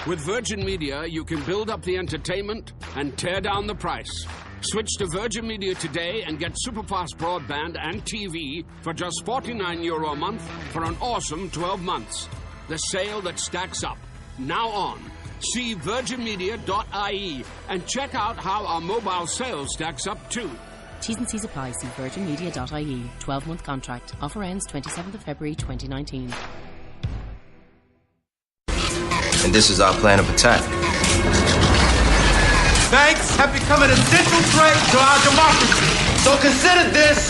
With Virgin Media, you can build up the entertainment and tear down the price. Switch to Virgin Media today and get superfast broadband and TV for just €49 a month for an awesome 12 months. The sale that stacks up. Now on. See virginmedia.ie and check out how our mobile sales stacks up too. T's and C's apply. See virginmedia.ie. 12-month contract. Offer ends 27th of February 2019. And this is our plan of attack. Banks have become an essential threat to our democracy. So consider this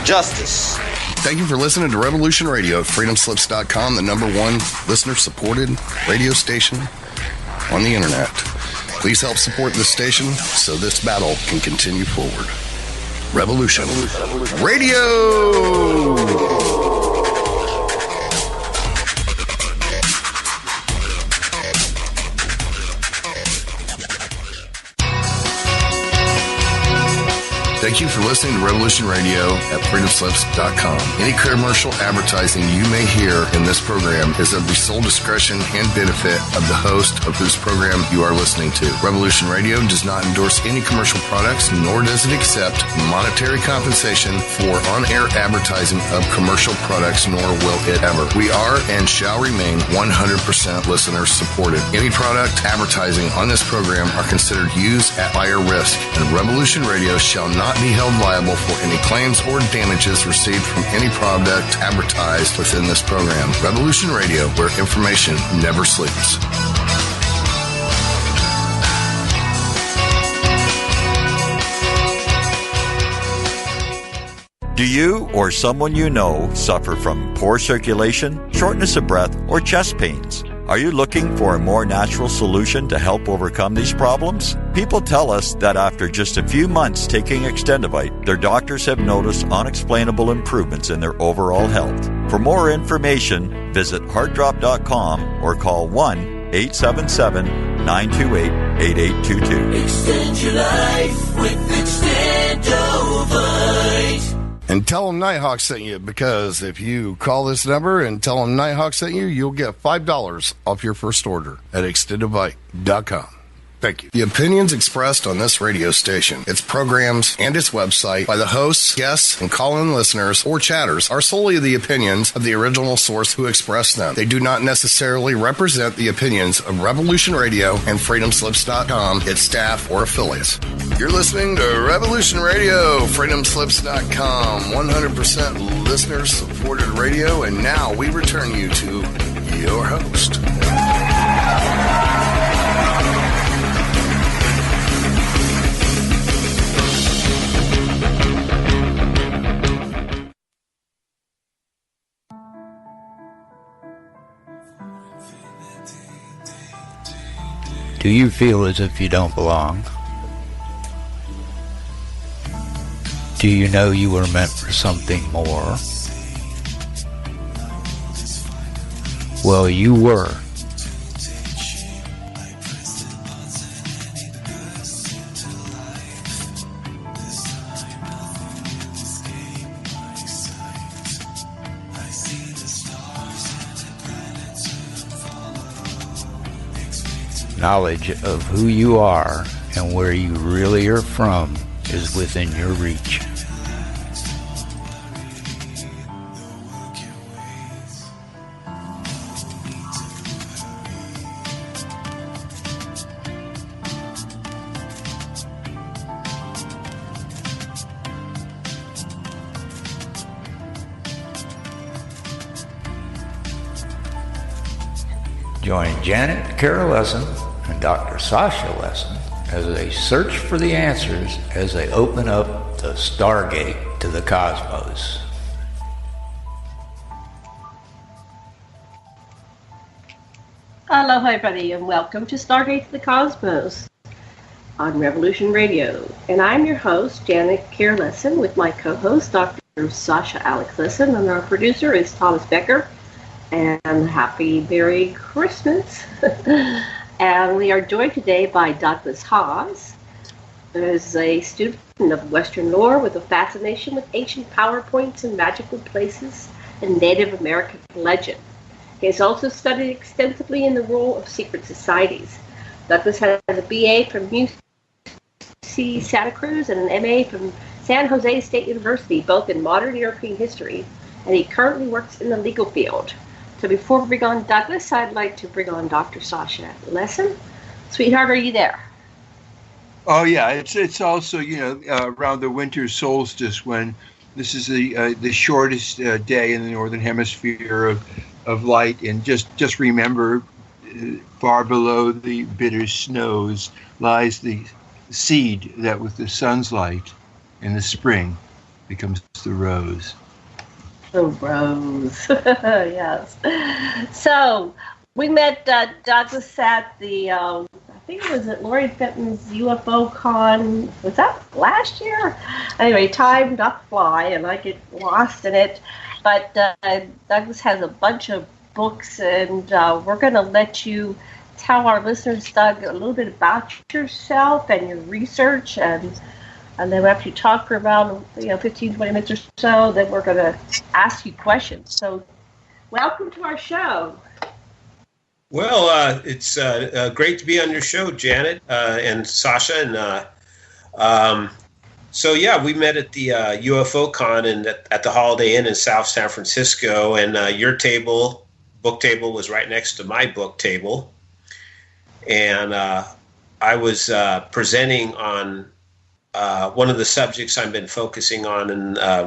justice. Thank you for listening to Revolution Radio at freedomslips.com, the #1 listener-supported radio station on the internet. Please help support this station so this battle can continue forward. Revolution Radio! Thank you for listening to Revolution Radio at freedomslips.com. Any commercial advertising you may hear in this program is of the sole discretion and benefit of the host of whose program you are listening to. Revolution Radio does not endorse any commercial products, nor does it accept monetary compensation for on-air advertising of commercial products, nor will it ever. We are and shall remain 100% listener supported. Any product advertising on this program are considered used at higher risk, and Revolution Radio shall not be held liable for any claims or damages received from any product advertised within this program. Revolution Radio, where information never sleeps. Do you or someone you know suffer from poor circulation, shortness of breath, or chest pains? Are you looking for a more natural solution to help overcome these problems? People tell us that after just a few months taking Extendivite, their doctors have noticed unexplainable improvements in their overall health. For more information, visit heartdrop.com or call 1-877-928-8822. Extend your life with Extendivite. And tell them Nighthawk sent you, because if you call this number and tell them Nighthawk sent you, you'll get $5 off your first order at extendivite.com. Thank you. The opinions expressed on this radio station, its programs, and its website by the hosts, guests, and call-in listeners or chatters are solely the opinions of the original source who expressed them. They do not necessarily represent the opinions of Revolution Radio and freedomslips.com, its staff, or affiliates. You're listening to Revolution Radio, freedomslips.com, 100% listener-supported radio, and now we return you to your host. Do you feel as if you don't belong? Do you know you were meant for something more? Well, you were. Knowledge of who you are and where you really are from is within your reach. Join Janet Ker Weld and Dr. Sasha Weld as they search for the answers as they open up the Stargate to the cosmos. Aloha everybody and welcome to Stargate to the Cosmos on Revolution Radio. And I'm your host, Janet Ker Weld, with my co-host, Dr. Sasha Alex Lesson, and our producer is Thomas Becker. And happy Merry Christmas. And we are joined today by Douglas Hawes, who is a student of Western lore with a fascination with ancient PowerPoints and magical places and Native American legend. He has also studied extensively in the role of secret societies. Douglas has a BA from UC Santa Cruz and an MA from San Jose State University, both in modern European history, and he currently works in the legal field. So before we bring on Douglas, I'd like to bring on Dr. Sasha Lesson. Sweetheart, are you there? Oh yeah, it's also around the winter solstice when this is the shortest day in the northern hemisphere of light, and just remember, far below the bitter snows lies the seed that with the sun's light in the spring becomes the rose. The rose, yes. So we met Douglas at the, I think it was at Lori Fenton's UFO Con. Was that last year? Anyway, time not fly, and I get lost in it. But Douglas has a bunch of books, and we're going to let you tell our listeners, Doug, a little bit about yourself and your research, and then after you talk for about 15, 20 minutes or so, then we're going to ask you questions. So welcome to our show. Well, it's great to be on your show, Janet and Sasha. And so, yeah, we met at the UFO Con and at the Holiday Inn in South San Francisco. And your book table, was right next to my book table. And I was presenting on one of the subjects I've been focusing on in the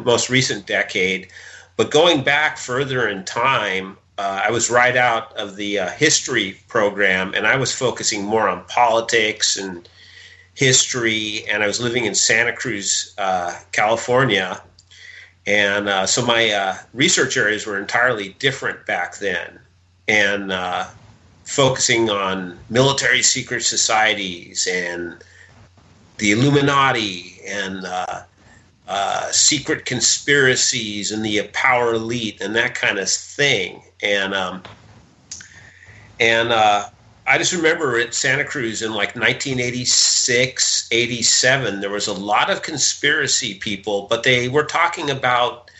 most recent decade. But going back further in time, I was right out of the history program, and I was focusing more on politics and history, and I was living in Santa Cruz, California. And so my research areas were entirely different back then, and focusing on military secret societies and the Illuminati and secret conspiracies and the power elite and that kind of thing. And I just remember at Santa Cruz in like 1986, 87, there was a lot of conspiracy people, but they were talking about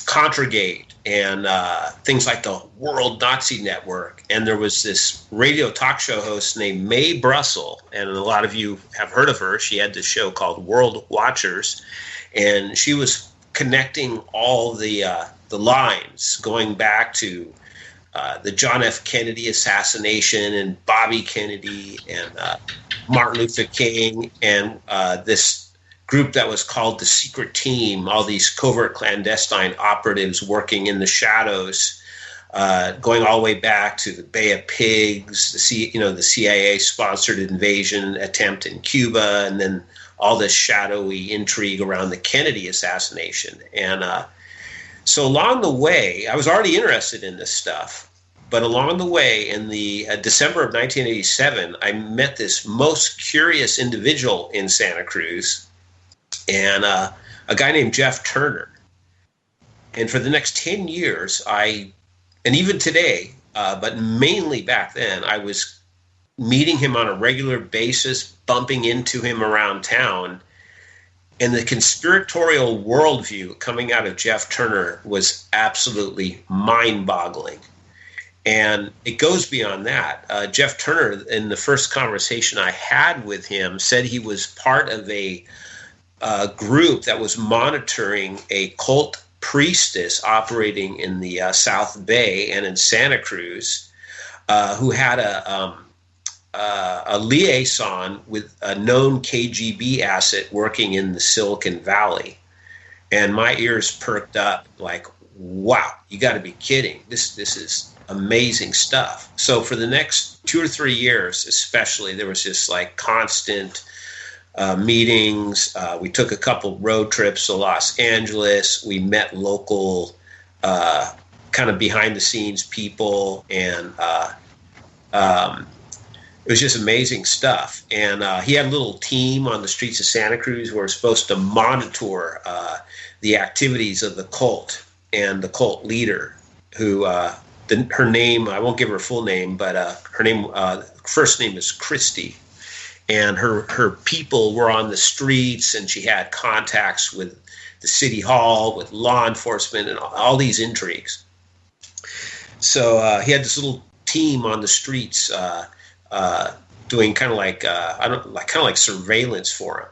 Contragate and things like the World Nazi Network. And there was this radio talk show host named Mae Brussel, and a lot of you have heard of her. She had this show called World Watchers, and she was connecting all the lines going back to the John F. Kennedy assassination and Bobby Kennedy and Martin Luther King and this group that was called the Secret Team, all these covert clandestine operatives working in the shadows, going all the way back to the Bay of Pigs, the CIA-sponsored invasion attempt in Cuba, and then all this shadowy intrigue around the Kennedy assassination. And so along the way, I was already interested in this stuff, but along the way, in the December of 1987, I met this most curious individual in Santa Cruz, and a guy named Jeff Turner. And for the next 10 years, and even today, but mainly back then, I was meeting him on a regular basis, bumping into him around town. And the conspiratorial worldview coming out of Jeff Turner was absolutely mind-boggling. And it goes beyond that. Jeff Turner, in the first conversation I had with him, said he was part of a group that was monitoring a cult priestess operating in the South Bay and in Santa Cruz, who had a liaison with a known KGB asset working in the Silicon Valley. And my ears perked up like, wow, you got to be kidding. This is amazing stuff. So for the next 2 or 3 years, especially, there was just like constant meetings. We took a couple road trips to Los Angeles. We met local kind of behind the scenes people, and it was just amazing stuff. And he had a little team on the streets of Santa Cruz who were supposed to monitor the activities of the cult and the cult leader, who her name, I won't give her full name, but her name, first name is Kristi. And her people were on the streets, and she had contacts with the city hall with law enforcement and all these intrigues. So he had this little team on the streets doing kind of like surveillance for him.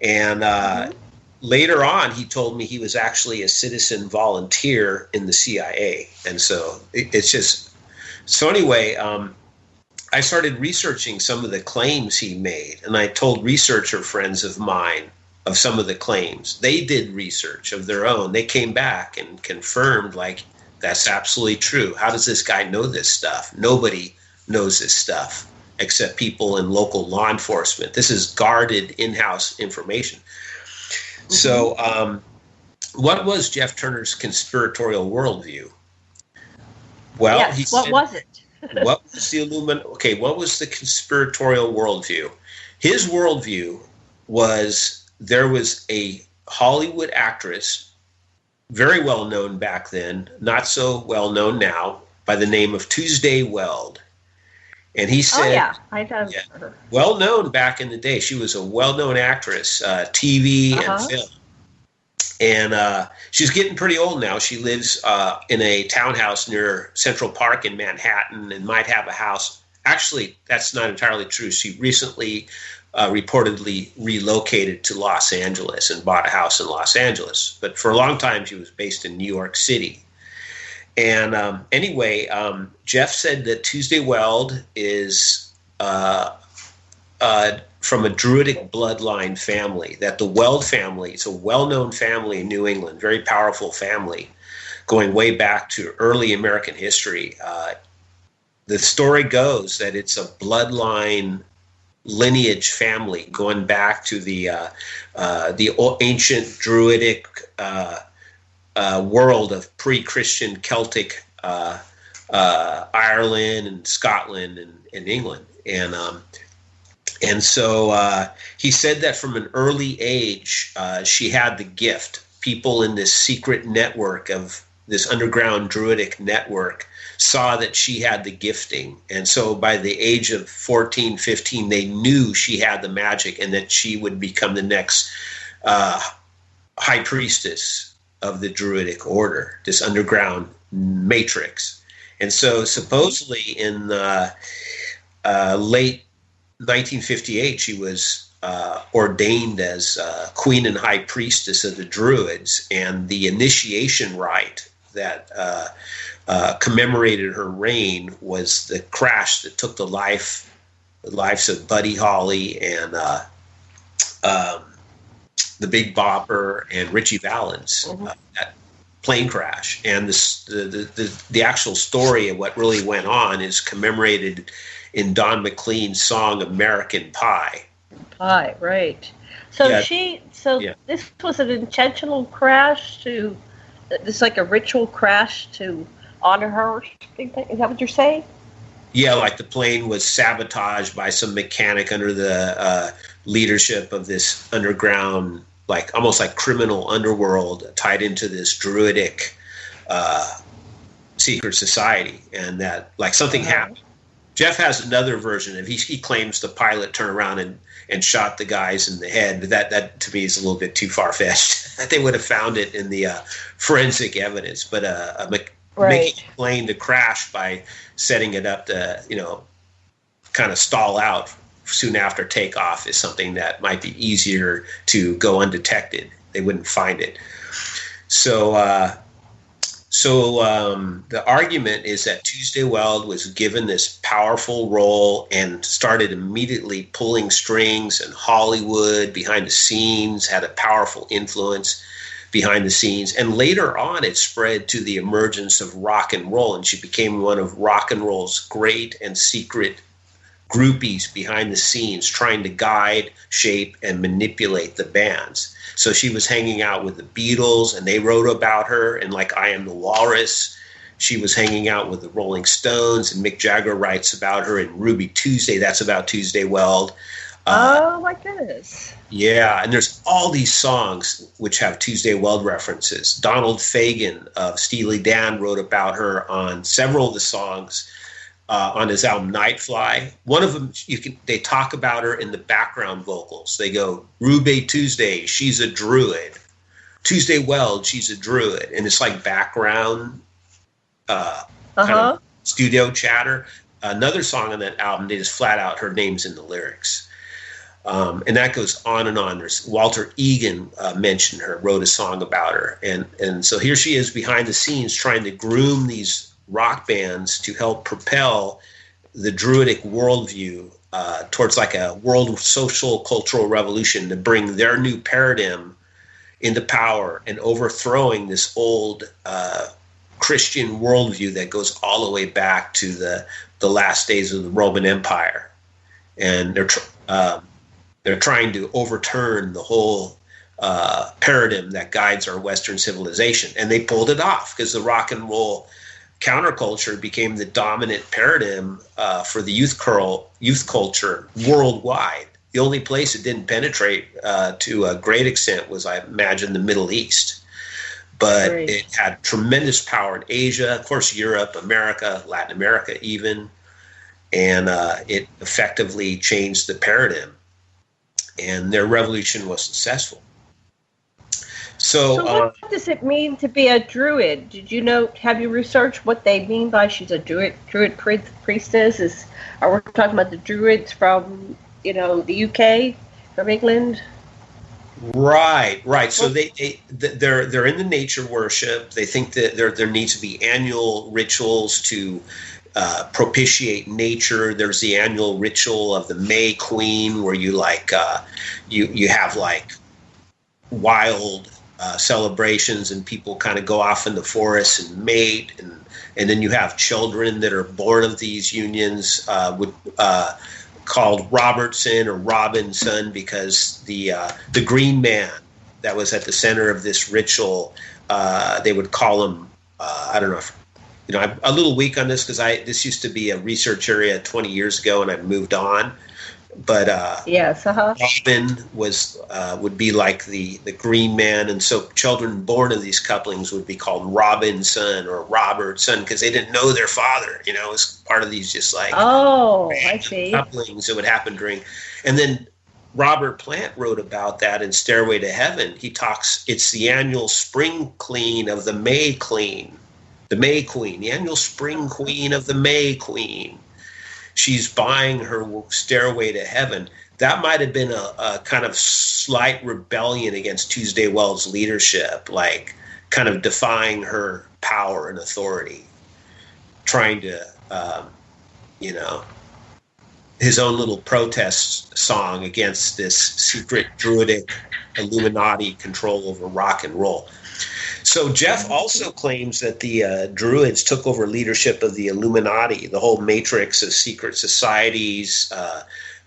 And later on, he told me he was actually a citizen volunteer in the CIA. And so it's just so anyway. I started researching some of the claims he made, and I told researcher friends of mine of some of the claims. They did research of their own. They came back and confirmed, like, that's absolutely true. How does this guy know this stuff? Nobody knows this stuff except people in local law enforcement. This is guarded in-house information. So what was Jeff Turner's conspiratorial worldview? Well, yes, he said, what was it? What was the what was the conspiratorial worldview? His worldview was there was a Hollywood actress, very well known back then, not so well known now, by the name of Tuesday Weld. And he said, well known back in the day. She was a well-known actress, TV and film. And she's getting pretty old now. She lives in a townhouse near Central Park in Manhattan and might have a house. Actually, that's not entirely true. She recently reportedly relocated to Los Angeles and bought a house in Los Angeles. But for a long time, she was based in New York City. And anyway, Jeff said that Tuesday Weld is from a Druidic bloodline family, that the Weld family is a well-known family in New England, very powerful family, going way back to early American history. The story goes that it's a bloodline lineage family going back to the ancient Druidic world of pre-Christian Celtic Ireland and Scotland and England. And so he said that from an early age, she had the gift. People in this secret network of this underground Druidic network saw that she had the gifting. And so by the age of 14, 15, they knew she had the magic and that she would become the next high priestess of the Druidic order, this underground matrix. And so supposedly in late 1958, she was ordained as queen and high priestess of the Druids, and the initiation rite that commemorated her reign was the crash that took the lives of Buddy Holly and the Big Bopper and Richie Valens. That plane crash, and the actual story of what really went on is commemorated in Don McLean's song "American Pie." Pie, right? So this was an intentional crash this like a ritual crash to honor her. Is that what you're saying? Yeah, like the plane was sabotaged by some mechanic under the leadership of this underground, like almost like criminal underworld tied into this Druidic secret society, and that like something happened. Jeff has another version of he claims the pilot turned around and shot the guys in the head, but that to me is a little bit too far-fetched. That they would have found it in the forensic evidence, but making a plane to crash by setting it up to kind of stall out soon after takeoff is something that might be easier to go undetected. They wouldn't find it. So the argument is that Tuesday Weld was given this powerful role and started immediately pulling strings, and Hollywood behind the scenes had a powerful influence behind the scenes. And later on, it spread to the emergence of rock and roll, and she became one of rock and roll's great and secret groupies behind the scenes, trying to guide, shape, and manipulate the bands. So she was hanging out with the Beatles, and they wrote about her, and like I Am the Walrus. She was hanging out with the Rolling Stones, and Mick Jagger writes about her in Ruby Tuesday. That's about Tuesday Weld. Oh, my goodness. Yeah, and there's all these songs which have Tuesday Weld references. Donald Fagen of Steely Dan wrote about her on several of the songs on his album Nightfly. One of them, they talk about her in the background vocals. They go, Ruby Tuesday, she's a druid. Tuesday Weld, she's a druid, and it's like background kind of studio chatter. Another song on that album, they just flat out, her name's in the lyrics. And that goes on and on. There's Walter Egan mentioned her, wrote a song about her. And so here she is behind the scenes trying to groom these rock bands to help propel the druidic worldview towards like a world social cultural revolution, to bring their new paradigm into power and overthrowing this old Christian worldview that goes all the way back to the last days of the Roman Empire. And they're trying to overturn the whole paradigm that guides our Western civilization. And they pulled it off because the rock and roll counterculture became the dominant paradigm for the youth culture worldwide. The only place it didn't penetrate to a great extent was, I imagine, the Middle East. But it had tremendous power in Asia, of course, Europe, America, Latin America even. And it effectively changed the paradigm. And their revolution was successful. So what does it mean to be a druid? Have you researched what they mean by she's a druid priestess? Are we talking about the druids from, the UK, from England? Right. So they're into nature worship. They think that there needs to be annual rituals to propitiate nature. There's the annual ritual of the May Queen, where you you have like wild celebrations, and people kind of go off in the forest and mate, and then you have children that are born of these unions, called Robertson or Robinson, because the green man that was at the center of this ritual, they would call him, I don't know if, I'm a little weak on this because this used to be a research area 20 years ago, and I moved on. But Robin would be like the green man, and so children born of these couplings would be called Robinson or Robertson because they didn't know their father. It was part of these just like I see couplings that would happen during. And then Robert Plant wrote about that in Stairway to Heaven. He talks, it's the annual spring clean of the May Queen, the annual spring queen of the May Queen. She's buying her Stairway to Heaven. That might have been a kind of slight rebellion against Tuesday Weld's leadership, like kind of defying her power and authority, trying to, his own little protest song against this secret druidic Illuminati control over rock and roll. So Jeff also claims that the Druids took over leadership of the Illuminati, the whole matrix of secret societies,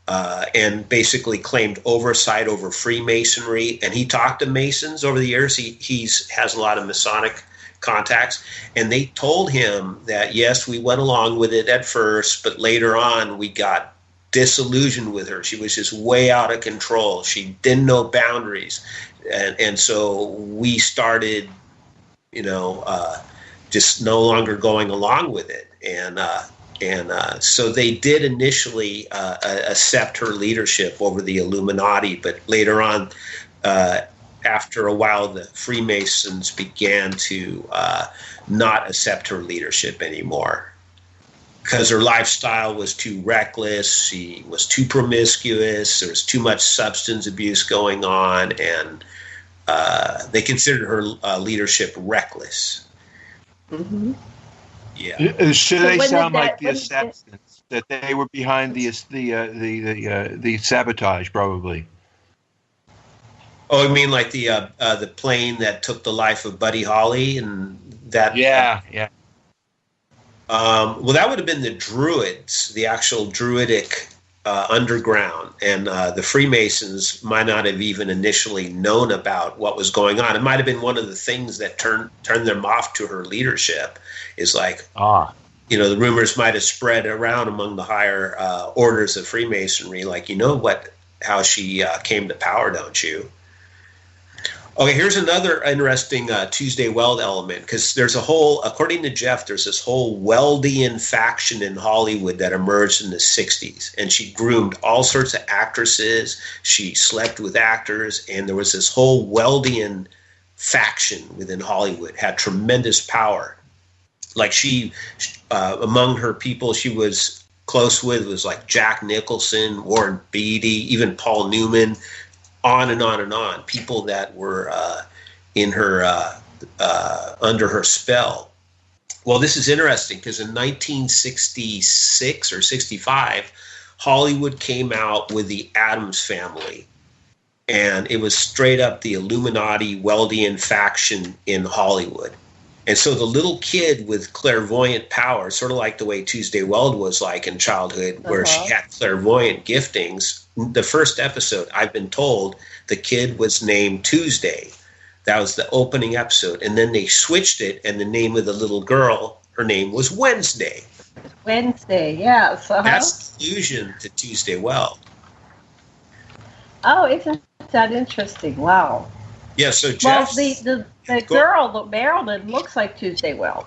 and basically claimed oversight over Freemasonry. And he talked to Masons over the years. He has a lot of Masonic contacts. And they told him that, yes, we went along with it at first, but later on we got disillusioned with her. She was just way out of control. She didn't know boundaries. And so we started just no longer going along with it. And so they did initially accept her leadership over the Illuminati, but later on, after a while, the Freemasons began to not accept her leadership anymore because her lifestyle was too reckless. She was too promiscuous. There was too much substance abuse going on, and they considered her leadership reckless. Mm-hmm. Yeah. So they sound like the assassins, that they were behind the sabotage, probably. Oh, you mean like the plane that took the life of Buddy Holly and that? Yeah. Well, that would have been the Druids, the actual Druidic underground, and the Freemasons might not have even initially known about what was going on. It might have been one of the things that turned them off to her leadership. Is like, the rumors might have spread around among the higher orders of Freemasonry. Like, how she came to power, don't you? Okay, here's another interesting Tuesday Weld element, because there's according to Jeff, there's this whole Weldian faction in Hollywood that emerged in the 60s, and she groomed all sorts of actresses, she slept with actors, and there was this whole Weldian faction within Hollywood had tremendous power. Like she, among her people she was close with was like Jack Nicholson, Warren Beatty, even Paul Newman, on and on and on. People that were in her under her spell. Well, this is interesting because in 1966 or 65, Hollywood came out with the Addams Family, and it was straight up the Illuminati Weldian faction in Hollywood. And so the little kid with clairvoyant power, sort of like the way Tuesday Weld was like in childhood, where she had clairvoyant giftings. The first episode, I've been told, the kid was named Tuesday. That was the opening episode. And then they switched it, and the name of the little girl, her name was Wednesday. Wednesday, yes. That's the allusion to Tuesday Weld. Oh, isn't that interesting? Wow. Yeah, so Jeff... Well, the girl, Marilyn, looks like Tuesday Weld.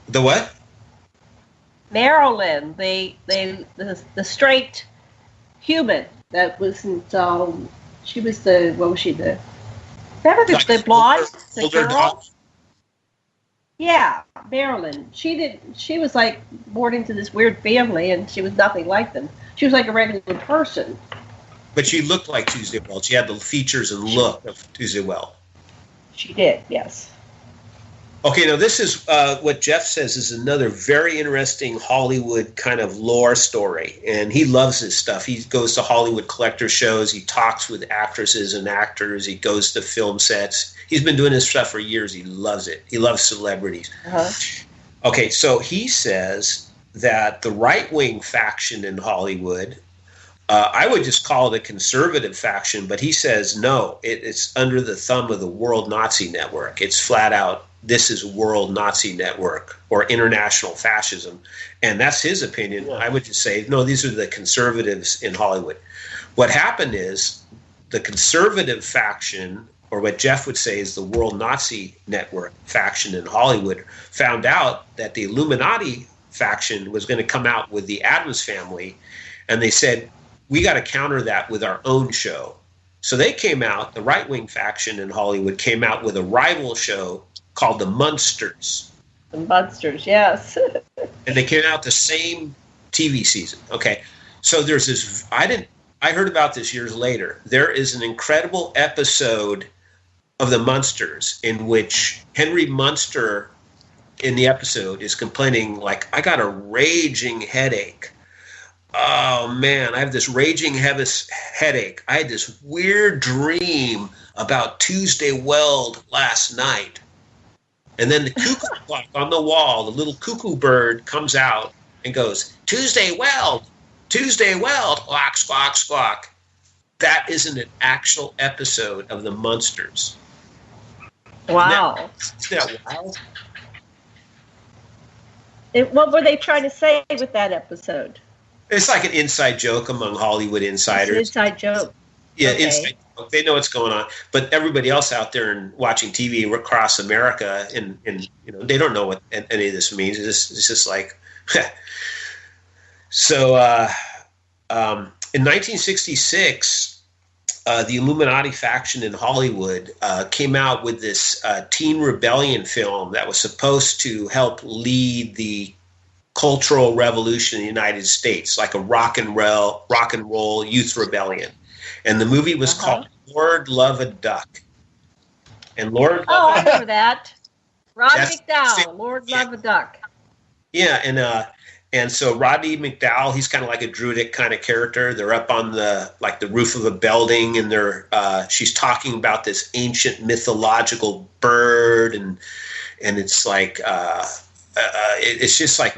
The what? Marilyn, the straight human that wasn't. She was the. What was she? The. Remember the blonde, the girl. Dog. Yeah, Marilyn. She was like born into this weird family, and she was nothing like them. She was like a regular person. But she looked like Tuesday Weld. She had the features and look of Tuesday Weld. She did, yes. Okay, now this is what Jeff says is another very interesting Hollywood kind of lore story, and he loves this stuff. He goes to Hollywood collector shows. He talks with actresses and actors. He goes to film sets. He's been doing this stuff for years. He loves it. He loves celebrities. Okay, so he says that the right-wing faction in Hollywood, I would just call it a conservative faction, but he says no, it's under the thumb of the World Nazi Network. It's flat out, this is World Nazi Network or international fascism. And that's his opinion. Yeah. I would just say, no, these are the conservatives in Hollywood. What happened is the conservative faction, or what Jeff would say is the World Nazi Network faction in Hollywood, found out that the Illuminati faction was going to come out with the Addams Family, and they said, we got to counter that with our own show. So they came out, the right-wing faction in Hollywood came out with a rival show called The Munsters. The Munsters, yes. And they came out the same TV season. Okay. So there's this, I heard about this years later. There is an incredible episode of The Munsters in which Henry Munster in the episode is complaining like, I got a raging headache. Oh, man, I have this raging headache. I had this weird dream about Tuesday Weld last night. And then the cuckoo clock on the wall, the little cuckoo bird comes out and goes, Tuesday Weld, squawk, squawk, squawk. That isn't an actual episode of The Munsters. Wow. Isn't that wild? What were they trying to say with that episode? It's like an inside joke among Hollywood insiders. It's an inside joke. Yeah, okay. Inside joke. They know what's going on, but everybody else out there and watching TV across America, and they don't know what any of this means. It's just like. So, in 1966, the Illuminati faction in Hollywood came out with this teen rebellion film that was supposed to help lead the cultural revolution in the United States, like a rock and roll youth rebellion. And the movie was called Lord Love a Duck. And Lord I remember that. Rod McDowell, Lord Love a Duck. Yeah, and so Rodney McDowell, he's kind of like a druidic kind of character. They're up on the roof of a building, and she's talking about this ancient mythological bird, and it's like it's just like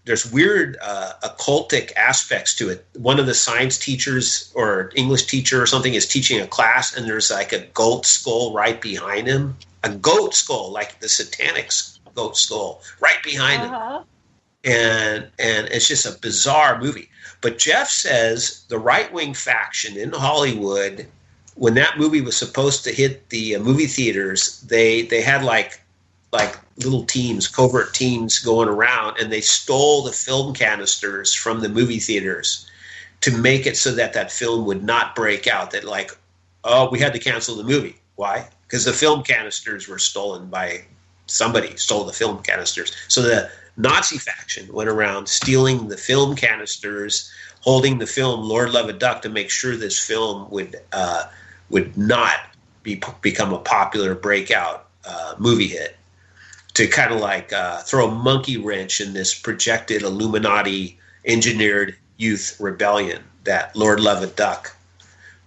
there's weird occultic aspects to it. One of the science teachers or English teacher or something is teaching a class, and there's like a goat skull right behind him. A goat skull, like the satanic goat skull, right behind him. And it's just a bizarre movie. But Jeff says the right-wing faction in Hollywood, when that movie was supposed to hit the movie theaters, they had like little teams, covert teams going around, and they stole the film canisters from the movie theaters to make it so that film would not break out. That we had to cancel the movie. Why? because the film canisters were stolen by somebody stole the film canisters. So the Nazi faction went around stealing the film canisters, holding the film Lord Love a Duck to make sure this film would not become a popular breakout movie hit, to kind of like throw a monkey wrench in this projected Illuminati engineered youth rebellion that Lord Love a Duck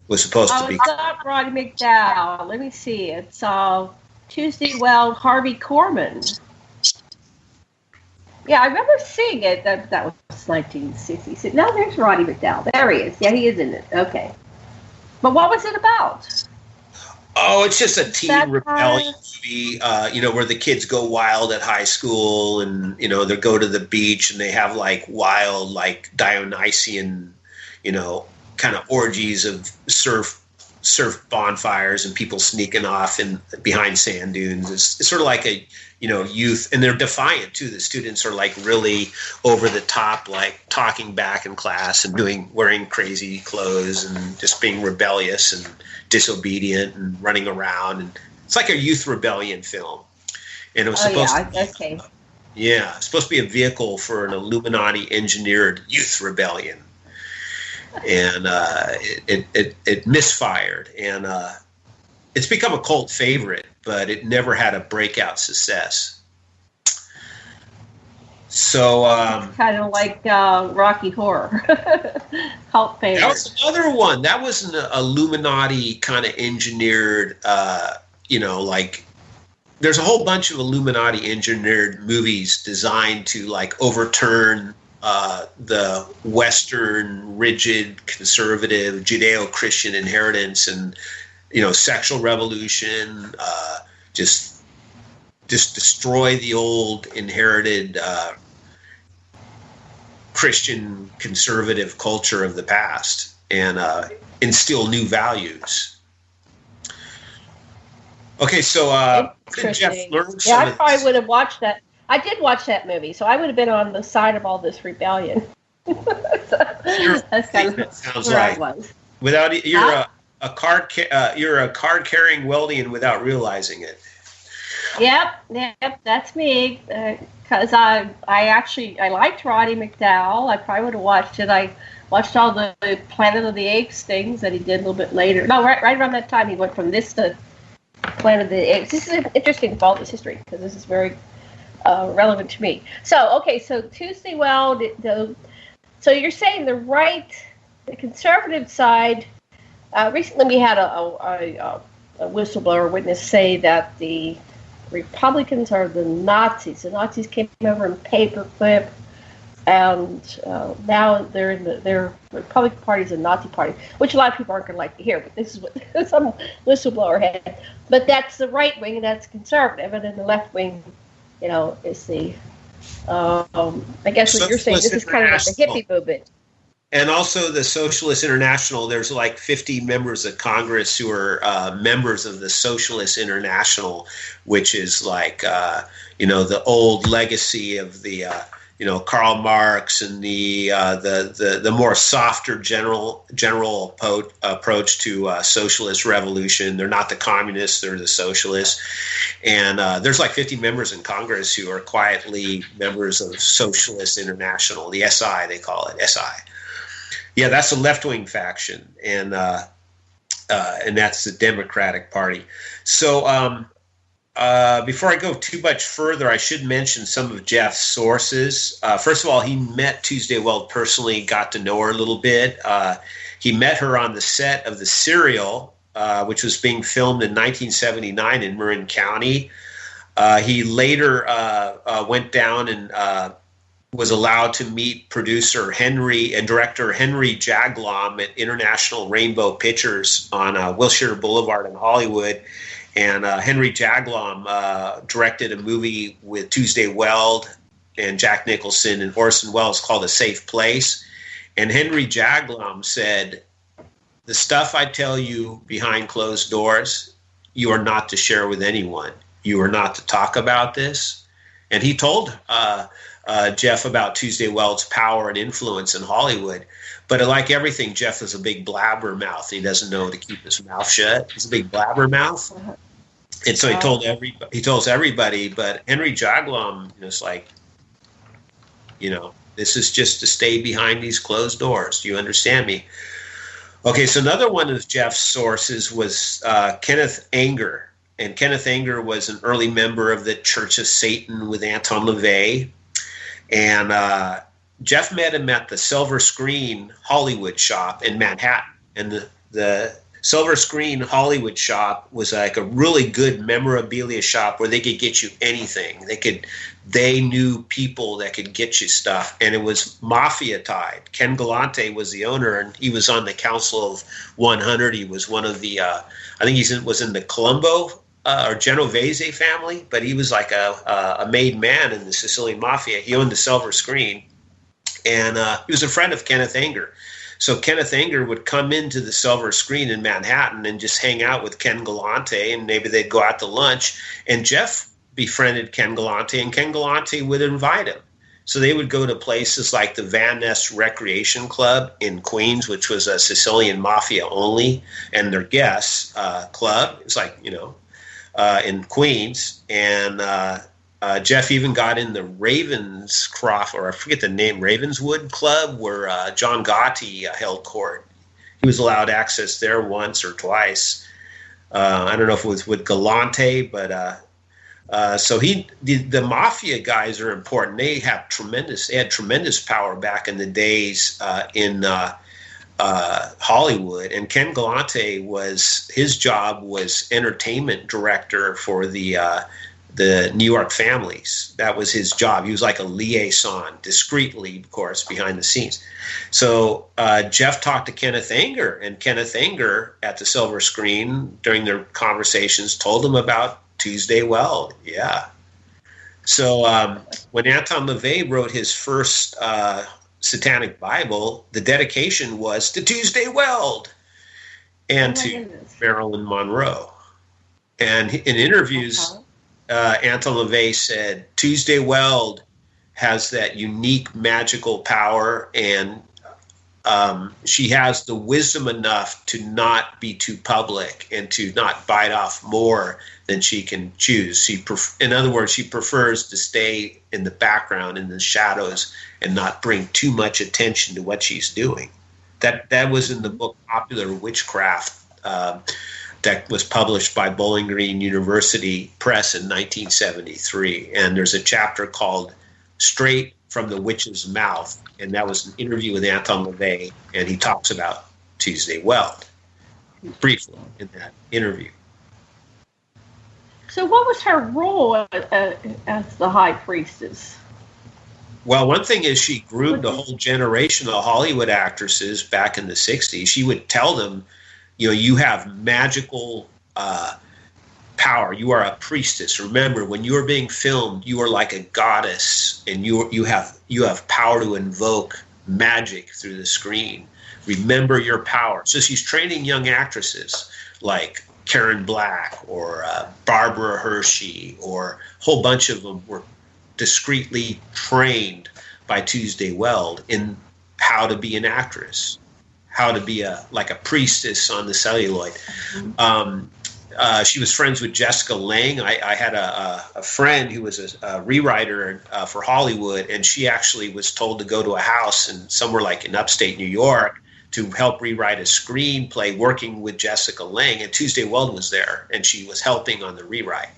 was supposed to be. It's not Roddy McDowell. Let me see. It's Tuesday Weld, Harvey Korman. Yeah, I remember seeing it. That was 1966. No, there's Roddy McDowell. There he is. Yeah, he is in it. Okay. But what was it about? Oh, it's just a teen rebellion movie, where the kids go wild at high school, and, they go to the beach and they have like wild, like Dionysian, kind of orgies of surf bonfires and people sneaking off behind sand dunes. It's sort of like a, youth, and they're defiant too. The students are like really over the top, like talking back in class and wearing crazy clothes and just being rebellious and disobedient and running around. And it's like a youth rebellion film. And it was supposed to be a vehicle for an Illuminati engineered youth rebellion. And it misfired, and it's become a cult favorite, but it never had a breakout success. So kind of like Rocky Horror, cult favorite. That was another one. That was an Illuminati kind of engineered, like there's a whole bunch of Illuminati engineered movies designed to like overturn the Western, rigid, conservative, Judeo-Christian inheritance, and sexual revolution, just destroy the old inherited Christian conservative culture of the past, and instill new values. Okay, so did Jeff learn some I probably would have watched that. I did watch that movie, so I would have been on the side of all this rebellion. That's kind of sounds where like. I was. Without you're a card carrying Weldian without realizing it. Yep, that's me. Because I liked Roddy McDowell. I probably would have watched it. I watched all the Planet of the Apes things that he did a little bit later. No, right around that time he went from this to Planet of the Apes. This is interesting to follow this history because this is very relevant to me. So Tuesday Weld. So you're saying the conservative side. Recently, we had a whistleblower witness say that the Republicans are the Nazis. The Nazis came over in paperclip, and now their Republican Party is a Nazi party, which a lot of people aren't going to like to hear. But this is what some whistleblower had. But that's the right wing, and that's conservative, and then the left wing. Is the, I guess what you're saying, this is kind of like the hippie movement. And also the Socialist International, there's like 50 members of Congress who are members of the Socialist International, which is like, the old legacy of the, Karl Marx and the more softer general approach to socialist revolution. They're not the communists, they're the socialists. And there's like 50 members in Congress who are quietly members of Socialist International, the SI, they call it, SI. Yeah, that's a left-wing faction, and that's the Democratic Party. So before I go too much further, I should mention some of Jeff's sources. First of all, he met Tuesday Weld personally, got to know her a little bit. He met her on the set of The Serial, which was being filmed in 1979 in Marin County. He later went down and was allowed to meet producer Henry and director Henry Jaglom at International Rainbow Pictures on Wilshire Boulevard in Hollywood. And Henry Jaglom directed a movie with Tuesday Weld and Jack Nicholson and Orson Welles called A Safe Place. And Henry Jaglom said, "The stuff I tell you behind closed doors, you are not to share with anyone. You are not to talk about this." And he told Jeff about Tuesday Weld's power and influence in Hollywood. But like everything, Jeff is a big blabbermouth. He doesn't know to keep his mouth shut. He's a big blabbermouth. And so he tells everybody, but Henry Jaglom is like, this is just to stay behind these closed doors. Do you understand me? Okay, so another one of Jeff's sources was Kenneth Anger. And Kenneth Anger was an early member of the Church of Satan with Anton LaVey. And Jeff met him at the Silver Screen Hollywood shop in Manhattan. And the Silver Screen Hollywood shop was like a really good memorabilia shop where they could get you anything. They knew people that could get you stuff, and it was mafia tied. Ken Galante was the owner, and he was on the Council of 100. He was one of the, I think was in the Colombo or Genovese family, but he was like a made man in the Sicilian mafia. He owned the Silver Screen, and he was a friend of Kenneth Anger. So Kenneth Anger would come into the Silver Screen in Manhattan and just hang out with Ken Galante, and maybe they'd go out to lunch. And Jeff befriended Ken Galante, and Ken Galante would invite him. So they would go to places like the Van Ness Recreation Club in Queens, which was a Sicilian mafia only, and their guests club. It's like, in Queens. And Jeff even got in the Ravenscroft, or I forget the name, Ravenswood Club, where John Gotti held court. He was allowed access there once or twice. I don't know if it was with Galante, but so the mafia guys are important. They had tremendous power back in the days in Hollywood. And Ken Galante his job was entertainment director for the New York families. That was his job. He was like a liaison, discreetly, of course, behind the scenes. So Jeff talked to Kenneth Anger, and Kenneth Anger at the Silver Screen during their conversations told him about Tuesday Weld. Yeah. So when Anton LaVey wrote his first Satanic Bible, the dedication was to Tuesday Weld and to Marilyn Monroe. And in interviews, Anton LaVey said Tuesday Weld has that unique magical power, and she has the wisdom enough to not be too public and to not bite off more than she can choose. In other words, she prefers to stay in the background, in the shadows, and not bring too much attention to what she's doing. That was in the book Popular Witchcraft that was published by Bowling Green University Press in 1973. And there's a chapter called Straight from the Witch's Mouth, and that was an interview with Anton LaVey, and he talks about Tuesday Weld briefly in that interview. So what was her role as the high priestess? Well, one thing is she groomed a whole generation of Hollywood actresses back in the 60s. She would tell them, you have magical power. You are a priestess. Remember, when you are being filmed, you are like a goddess, and you have power to invoke magic through the screen. Remember your power. So she's training young actresses like Karen Black or Barbara Hershey, or a whole bunch of them were discreetly trained by Tuesday Weld in how to be an actress, how to be like a priestess on the celluloid. She was friends with Jessica Lange. I had a friend who was a rewriter for Hollywood, and she actually was told to go to a house somewhere like in upstate New York to help rewrite a screenplay, working with Jessica Lange, and Tuesday Weld was there, and she was helping on the rewrite.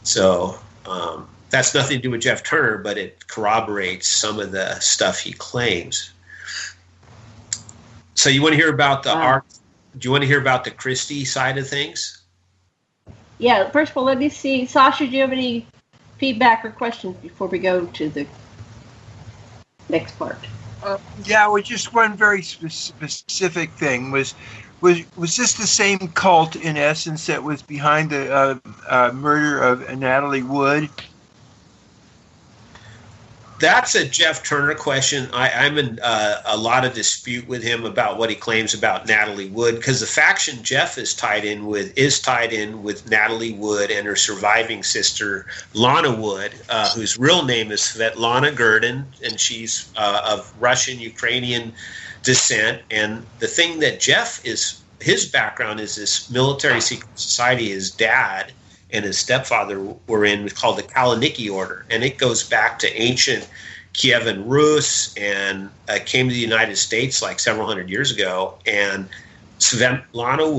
So that's nothing to do with Jeff Turner, but it corroborates some of the stuff he claims. So you want to hear about the art? Do you want to hear about the Kristi side of things? Yeah, first of all, let me see. Sasha, do you have any feedback or questions before we go to the next part? Yeah, well, just one very specific thing. Was this the same cult, in essence, that was behind the murder of Natalie Wood? That's a Jeff Turner question. I'm in a lot of dispute with him about what he claims about Natalie Wood, because the faction Jeff is tied in with Natalie Wood and her surviving sister Lana Wood, whose real name is Svetlana Gurdin, and she's of Russian Ukrainian descent. And the thing that Jeff is his background is this military secret society. His dad and his stepfather were in, called the Konocti order, and it goes back to ancient Kievan Rus, and came to the United States like several hundred years ago. And Svetlana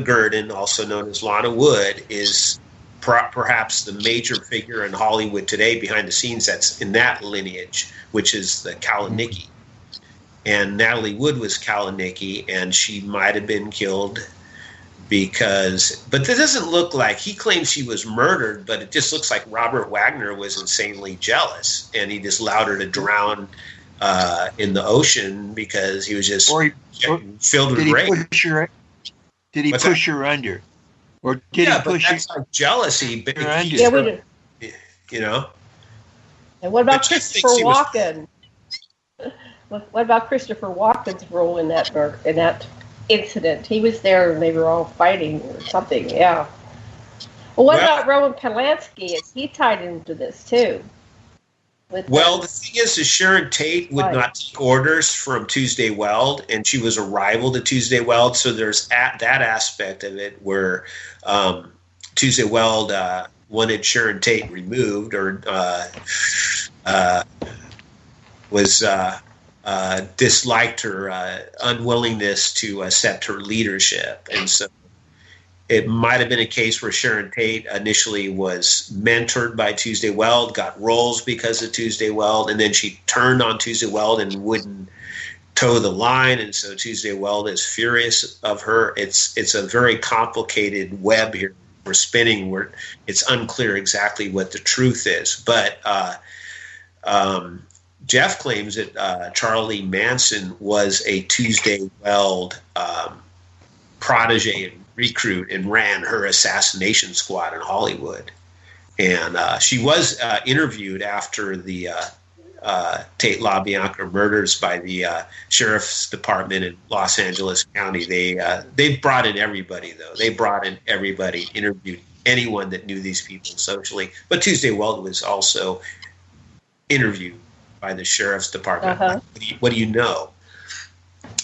Gurdon, also known as Lana Wood, is perhaps the major figure in Hollywood today behind the scenes that's in that lineage, which is the Konocti. And Natalie Wood was Konocti, and she might have been killed but that doesn't look like, he claims she was murdered, but it just looks like Robert Wagner was insanely jealous, and he just allowed her to drown in the ocean because he was just filled with rage. Did he push her under? Or did he push that's like jealousy. But yeah, we did. You know? And what about Christopher Walken? What about Christopher Walken's role in that incident? He was there and they were all fighting or something. Yeah. Well, what about Roman Polanski? Is he tied into this too? The thing is Sharon Tate would not take orders from Tuesday Weld, and she was a rival to Tuesday Weld. So there's that aspect of it where Tuesday Weld wanted Sharon Tate removed, or disliked her unwillingness to accept her leadership. And so it might have been a case where Sharon Tate initially was mentored by Tuesday Weld, got roles because of Tuesday Weld, and then she turned on Tuesday Weld and wouldn't toe the line. And so Tuesday Weld is furious of her. It's a very complicated web here we're spinning, where it's unclear exactly what the truth is. But Jeff claims that Charlie Manson was a Tuesday Weld protege and recruit and ran her assassination squad in Hollywood. And she was interviewed after the Tate LaBianca murders by the sheriff's department in Los Angeles County. They brought in everybody, though. They brought in everybody, interviewed anyone that knew these people socially. But Tuesday Weld was also interviewed by the sheriff's department. Uh-huh. What do you know?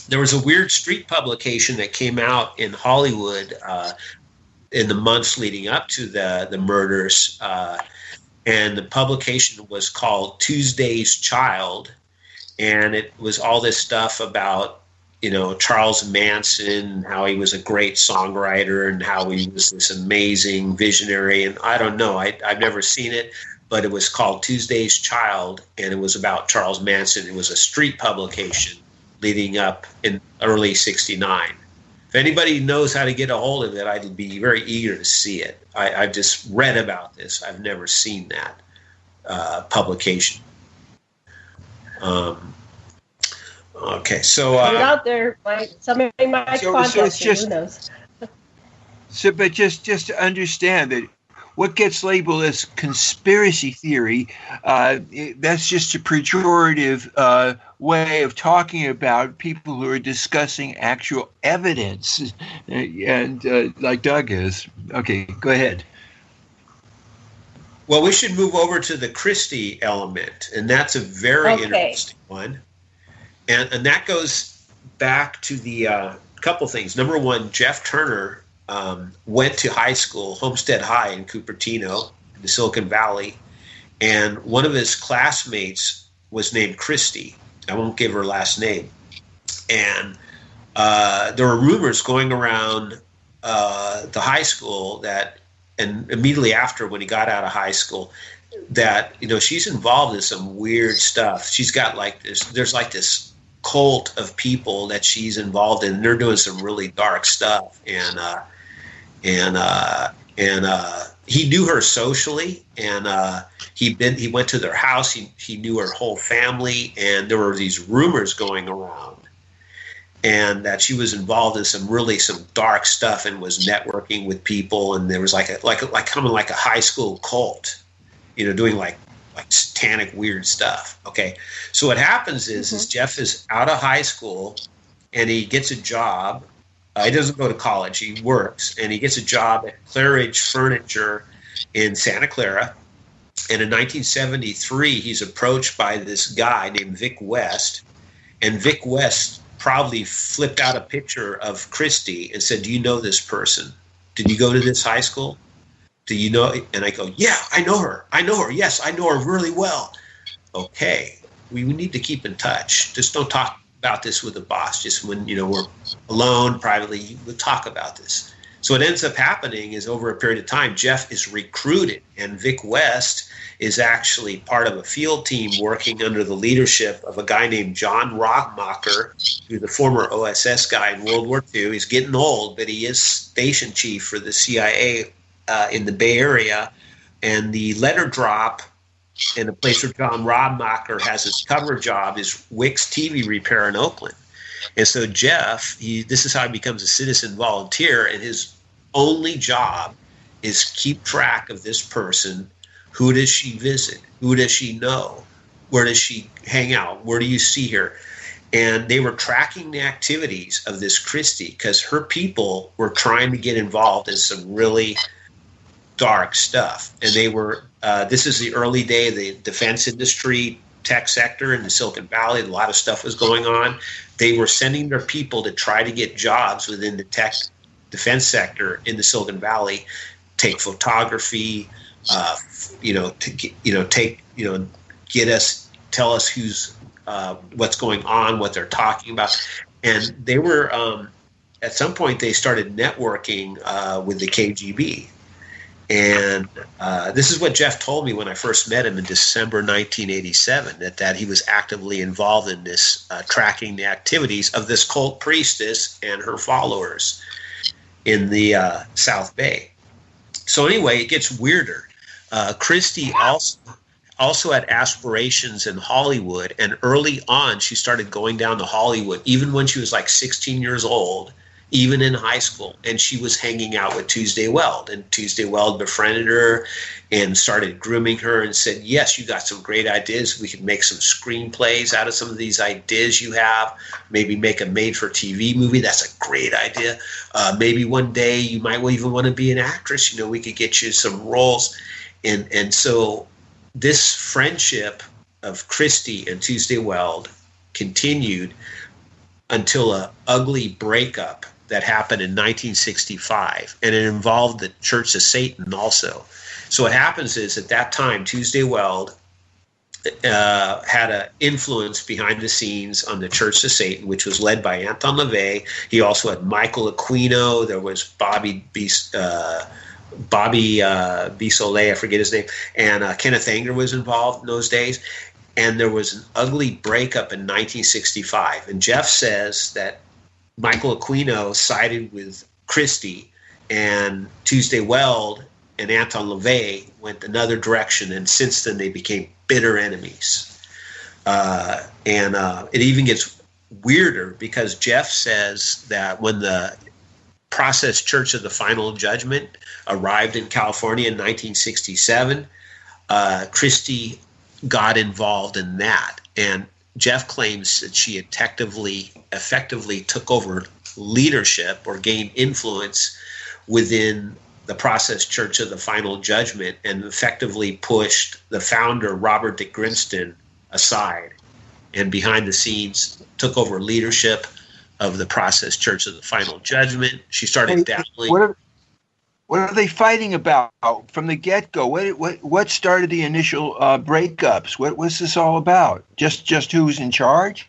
There was a weird street publication that came out in Hollywood in the months leading up to the murders, and the publication was called Tuesday's Child, and it was all this stuff about, Charles Manson, how he was a great songwriter and how he was this amazing visionary. And I don't know, I've never seen it, but it was called Tuesday's Child, and it was about Charles Manson. It was a street publication leading up in early '69. If anybody knows how to get a hold of it, I'd be very eager to see it. I've just read about this. I've never seen that publication. Okay, so put it out there. Somebody might contact you. Who knows? But just to understand that what gets labeled as conspiracy theory, that's just a pejorative way of talking about people who are discussing actual evidence, and like Doug is. Okay, go ahead. Well, we should move over to the Kristi element, and that's a very interesting one. And that goes back to the couple things. Number one, Jeff Turner went to high school, Homestead High in Cupertino, in the Silicon Valley, and one of his classmates was named Kristi. I won't give her last name. And there were rumors going around the high school that, and immediately after when he got out of high school, that, she's involved in some weird stuff. She's got there's this cult of people that she's involved in, and they're doing some really dark stuff. And he knew her socially, and he went to their house. He knew her whole family, and there were these rumors going around, and that she was involved in some dark stuff and was networking with people. And there was like a high school cult, doing like satanic weird stuff. Okay, so what happens is Jeff is out of high school, and he gets a job. He doesn't go to college. He works, and he gets a job at Claridge Furniture in Santa Clara. And in 1973, he's approached by this guy named Vic West. And Vic West probably flipped out a picture of Kristi and said, "Do you know this person? Did you go to this high school? Do you know?" And I go, "Yeah, I know her. I know her. Yes, I know her really well." Okay, we need to keep in touch. Just don't talk about this with the boss. Just when, we're alone privately, we'll talk about this. So what ends up happening is over a period of time, Jeff is recruited, and Vic West is actually part of a field team working under the leadership of a guy named John Rodmacher, who's the former OSS guy in World War II. He's getting old, but he is station chief for the CIA in the Bay Area. And the letter drop in a place where John Rodmacher has his cover job is Wick's TV repair in Oakland. And so Jeff, this is how he becomes a citizen volunteer, and his only job is keep track of this person. Who does she visit? Who does she know? Where does she hang out? Where do you see her? And they were tracking the activities of this Kristi because her people were trying to get involved in some really dark stuff. And they were, this is the early day of the defense industry, tech sector in the Silicon Valley. A lot of stuff was going on. They were sending their people to try to get jobs within the tech defense sector in the Silicon Valley, take photography, tell us who's, what's going on, what they're talking about. And they were, at some point they started networking with the KGB. And this is what Jeff told me when I first met him in December 1987, that he was actively involved in this, tracking the activities of this cult priestess and her followers in the South Bay. So anyway, it gets weirder. Kristi also had aspirations in Hollywood, and early on she started going down to Hollywood, even when she was like 16 years old, even in high school, and she was hanging out with Tuesday Weld, and Tuesday Weld befriended her and started grooming her and said, "Yes, you got some great ideas. We could make some screenplays out of some of these ideas you have, maybe make a made-for-TV movie. That's a great idea. Maybe one day you might even want to be an actress. We could get you some roles." And so this friendship of Kristi and Tuesday Weld continued until an ugly breakup that happened in 1965, and it involved the Church of Satan also. So what happens is, at that time, Tuesday Weld had an influence behind the scenes on the Church of Satan, which was led by Anton LaVey. He also had Michael Aquino. There was Bobby Bisolet, I forget his name, and Kenneth Anger was involved in those days. And there was an ugly breakup in 1965. And Jeff says that Michael Aquino sided with Kristi, and Tuesday Weld and Anton LaVey went another direction. And since then, they became bitter enemies. And it even gets weirder because Jeff says that when the Process Church of the Final Judgment arrived in California in 1967, Kristi got involved in that. And Jeff claims that she effectively took over leadership or gained influence within the Process Church of the Final Judgment and effectively pushed the founder, Robert de Grinston, aside, and behind the scenes took over leadership of the Process Church of the Final Judgment. She started dabbling. What are they fighting about from the get-go? What started the initial breakups? What's this all about? Just who's in charge?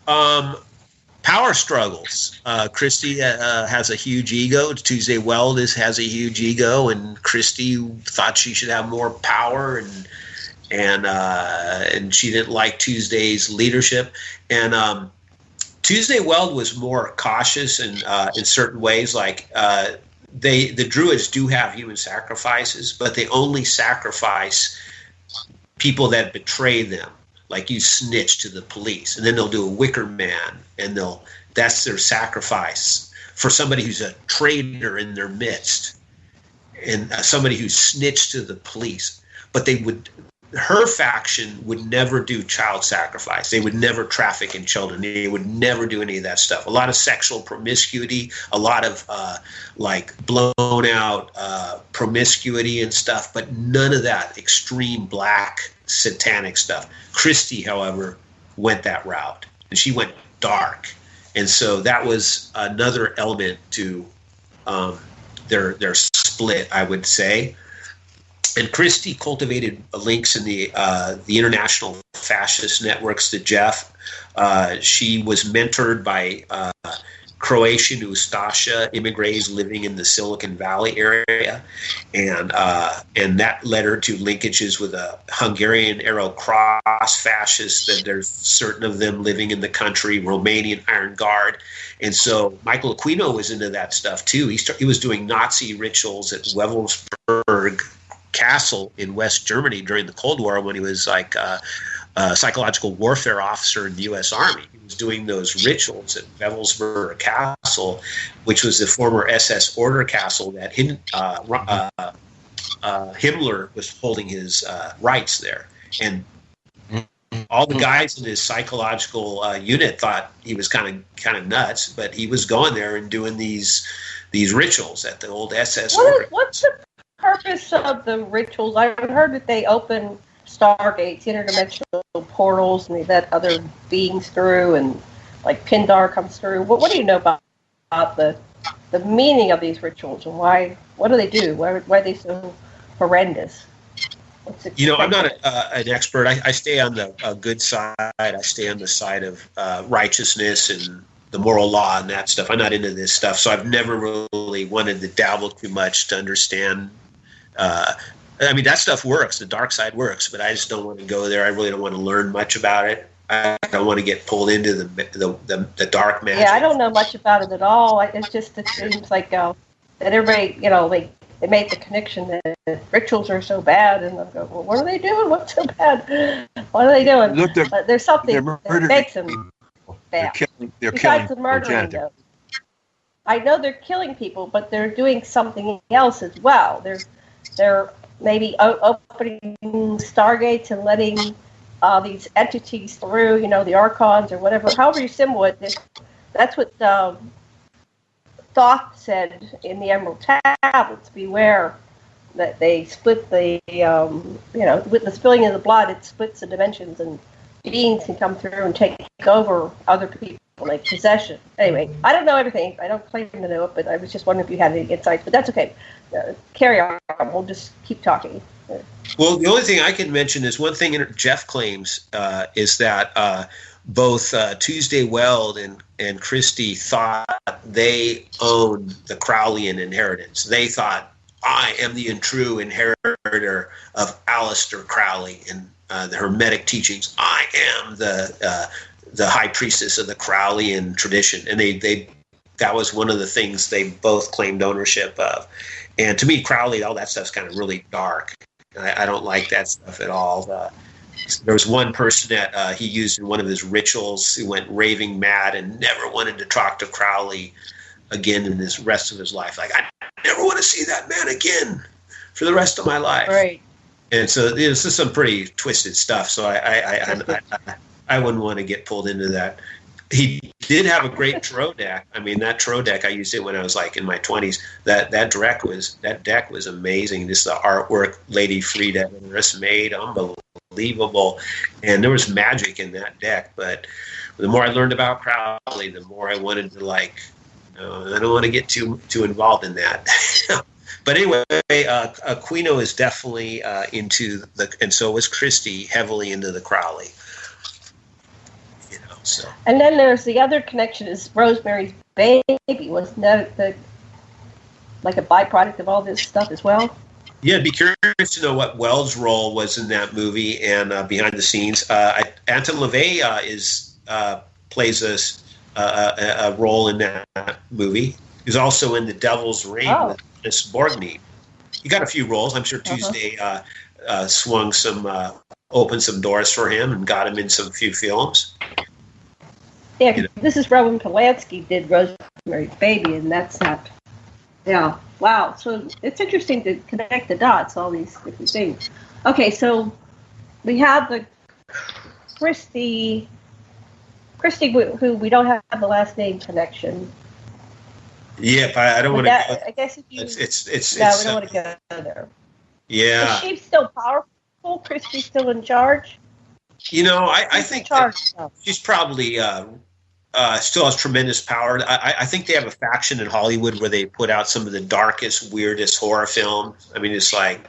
Power struggles. Kristi has a huge ego. Tuesday Weld has a huge ego, and Kristi thought she should have more power, and she didn't like Tuesday's leadership. And Tuesday Weld was more cautious in certain ways, like. The Druids do have human sacrifices, but they only sacrifice people that betray them. Like you snitch to the police, and then they'll do a wicker man, and that's their sacrifice for somebody who's a traitor in their midst, and somebody who snitched to the police. But her faction would never do child sacrifice. They would never traffic in children. They would never do any of that stuff. A lot of sexual promiscuity, a lot of blown out promiscuity and stuff, but none of that extreme black satanic stuff. Kristi, however, went that route, and she went dark. And so that was another element to their split, I would say. And Kristi cultivated links in the international fascist networks to Jeff. She was mentored by Croatian Ustaša immigrants living in the Silicon Valley area, and that led her to linkages with a Hungarian Arrow Cross fascists. That there's certain of them living in the country, Romanian Iron Guard, and so Michael Aquino was into that stuff too. He was doing Nazi rituals at Wewelsburg Castle in West Germany during the Cold War when he was like a psychological warfare officer in the U.S. Army. He was doing those rituals at Wewelsburg Castle, which was the former SS Order Castle that Himmler was holding his rights there. And all the guys in his psychological unit thought he was kind of nuts, but he was going there and doing these rituals at the old SS Order. What's the purpose of the rituals? I've heard that they open Stargates, interdimensional portals, and they let other beings through, and like Pindar comes through. What do you know about the meaning of these rituals, and why? What do they do? Why are they so horrendous? I'm not an expert. I stay on the good side. I stay on the side of righteousness and the moral law and that stuff. I'm not into this stuff, so I've never really wanted to dabble too much to understand. I mean, that stuff works. The dark side works, but I just don't want to go there. I really don't want to learn much about it. I don't want to get pulled into the dark magic. Yeah, I don't know much about it at all. It seems like that everybody, they made the connection that rituals are so bad, and I'm going, well, what are they doing? What's so bad? What are they doing? Look, but there's something that makes them bad. They're Besides killing the murdering, though. I know they're killing people, but they're doing something else as well. They're maybe opening stargates and letting these entities through, the archons or whatever. However you symbol it, that's what Thoth said in the Emerald Tablets. Beware that they split with the spilling of the blood, it splits the dimensions, and beings can come through and take over other people, like possession. Anyway, I don't know everything. I don't claim to know it, but I was just wondering if you had any insights. But that's okay. Carry on. We'll just keep talking. Well, the only thing I can mention is one thing Jeff claims is that both Tuesday Weld and Kristi thought they owned the Crowleyan inheritance. They thought, I am the true inheritor of Aleister Crowley and the Hermetic teachings. I am the high priestess of the Crowleyan tradition. And that was one of the things they both claimed ownership of. And to me, Crowley, all that stuff's kind of really dark. I don't like that stuff at all. There was one person that he used in one of his rituals who went raving mad and never wanted to talk to Crowley again in the rest of his life. Like, I never want to see that man again for the rest of my life. Right. And so this is some pretty twisted stuff. So I wouldn't want to get pulled into that. He did have a great Tro deck. I mean, that Tro deck, I used it when I was like in my 20s. That deck was amazing. Just the artwork Lady Frida just made, unbelievable. And there was magic in that deck. But the more I learned about Crowley, the more I wanted to I don't want to get too involved in that. But anyway, Aquino is definitely into and so was Kristi, heavily into the Crowley. So. And then there's the other connection is Rosemary's Baby. Wasn't that like a byproduct of all this stuff as well? Yeah, I'd be curious to know what Weld's role was in that movie and behind the scenes. Anton LaVey plays a role in that movie. He's also in The Devil's Reign with Miss Borgnine. He got a few roles. I'm sure Tuesday opened some doors for him and got him in some few films. Yeah, this is Roman Polanski did Rosemary's Baby, and that's not. Yeah, wow. So it's interesting to connect the dots, all these different things. Okay, so we have the Kristi, who we don't have the last name connection. Yeah, but I don't want to. I guess if you. It's. We don't want to go there. Yeah. Is she still powerful? Kristi's still in charge? I think she's probably still has tremendous power. I think they have a faction in Hollywood where they put out some of the darkest, weirdest horror films. I mean, it's like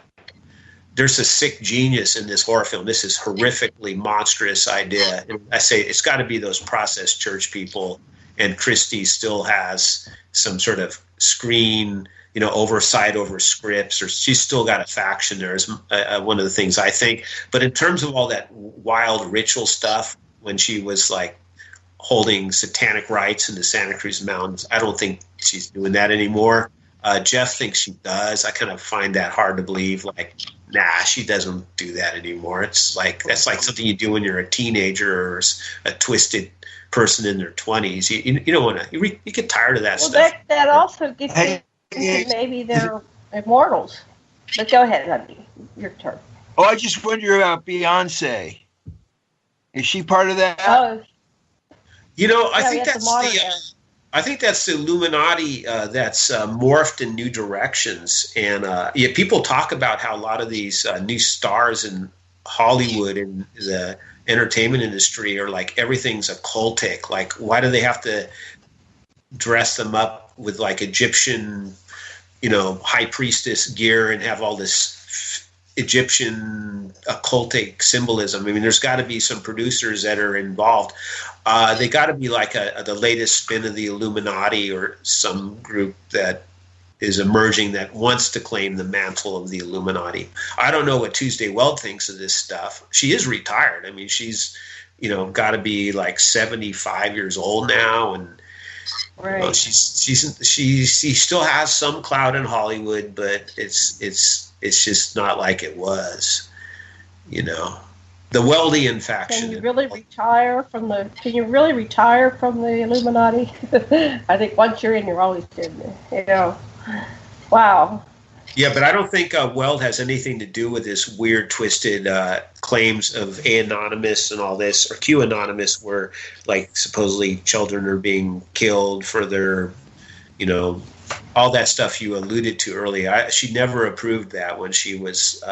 there's a sick genius in this horror film. This is horrifically monstrous idea. And I say it's got to be those processed church people. And Kristi still has some sort of screen, oversight over scripts, or she's still got a faction there is one of the things I think. But in terms of all that wild ritual stuff, when she was like holding satanic rites in the Santa Cruz Mountains, I don't think she's doing that anymore. Jeff thinks she does. I kind of find that hard to believe. Like, nah, she doesn't do that anymore. It's like that's like something you do when you're a teenager or a twisted person in their 20s. You don't want to. You get tired of that stuff. Well, that also gets into maybe they're immortals. But go ahead, honey. Your turn. Oh, I just wonder about Beyonce. Is she part of that? Oh, I think that's I think that's the Illuminati that's morphed in new directions. And people talk about how a lot of these new stars in Hollywood and the entertainment industry are like everything's occultic. Like, why do they have to dress them up with like Egyptian, high priestess gear and have all this Egyptian occultic symbolism? I mean, there's got to be some producers that are involved. They got to be like the latest spin of the Illuminati or some group that is emerging that wants to claim the mantle of the Illuminati. I don't know what Tuesday Weld thinks of this stuff. She is retired. I mean, she's, got to be like 75 years old now, and right. She still has some clout in Hollywood, but it's just not like it was, The Weldian faction. Can you really retire from the Illuminati? I think once you're in, you're always in. Wow. Yeah, but I don't think Weld has anything to do with this weird, twisted claims of Anonymous and all this, or QAnonymous, where like supposedly children are being killed for their, all that stuff you alluded to earlier. She never approved that when she was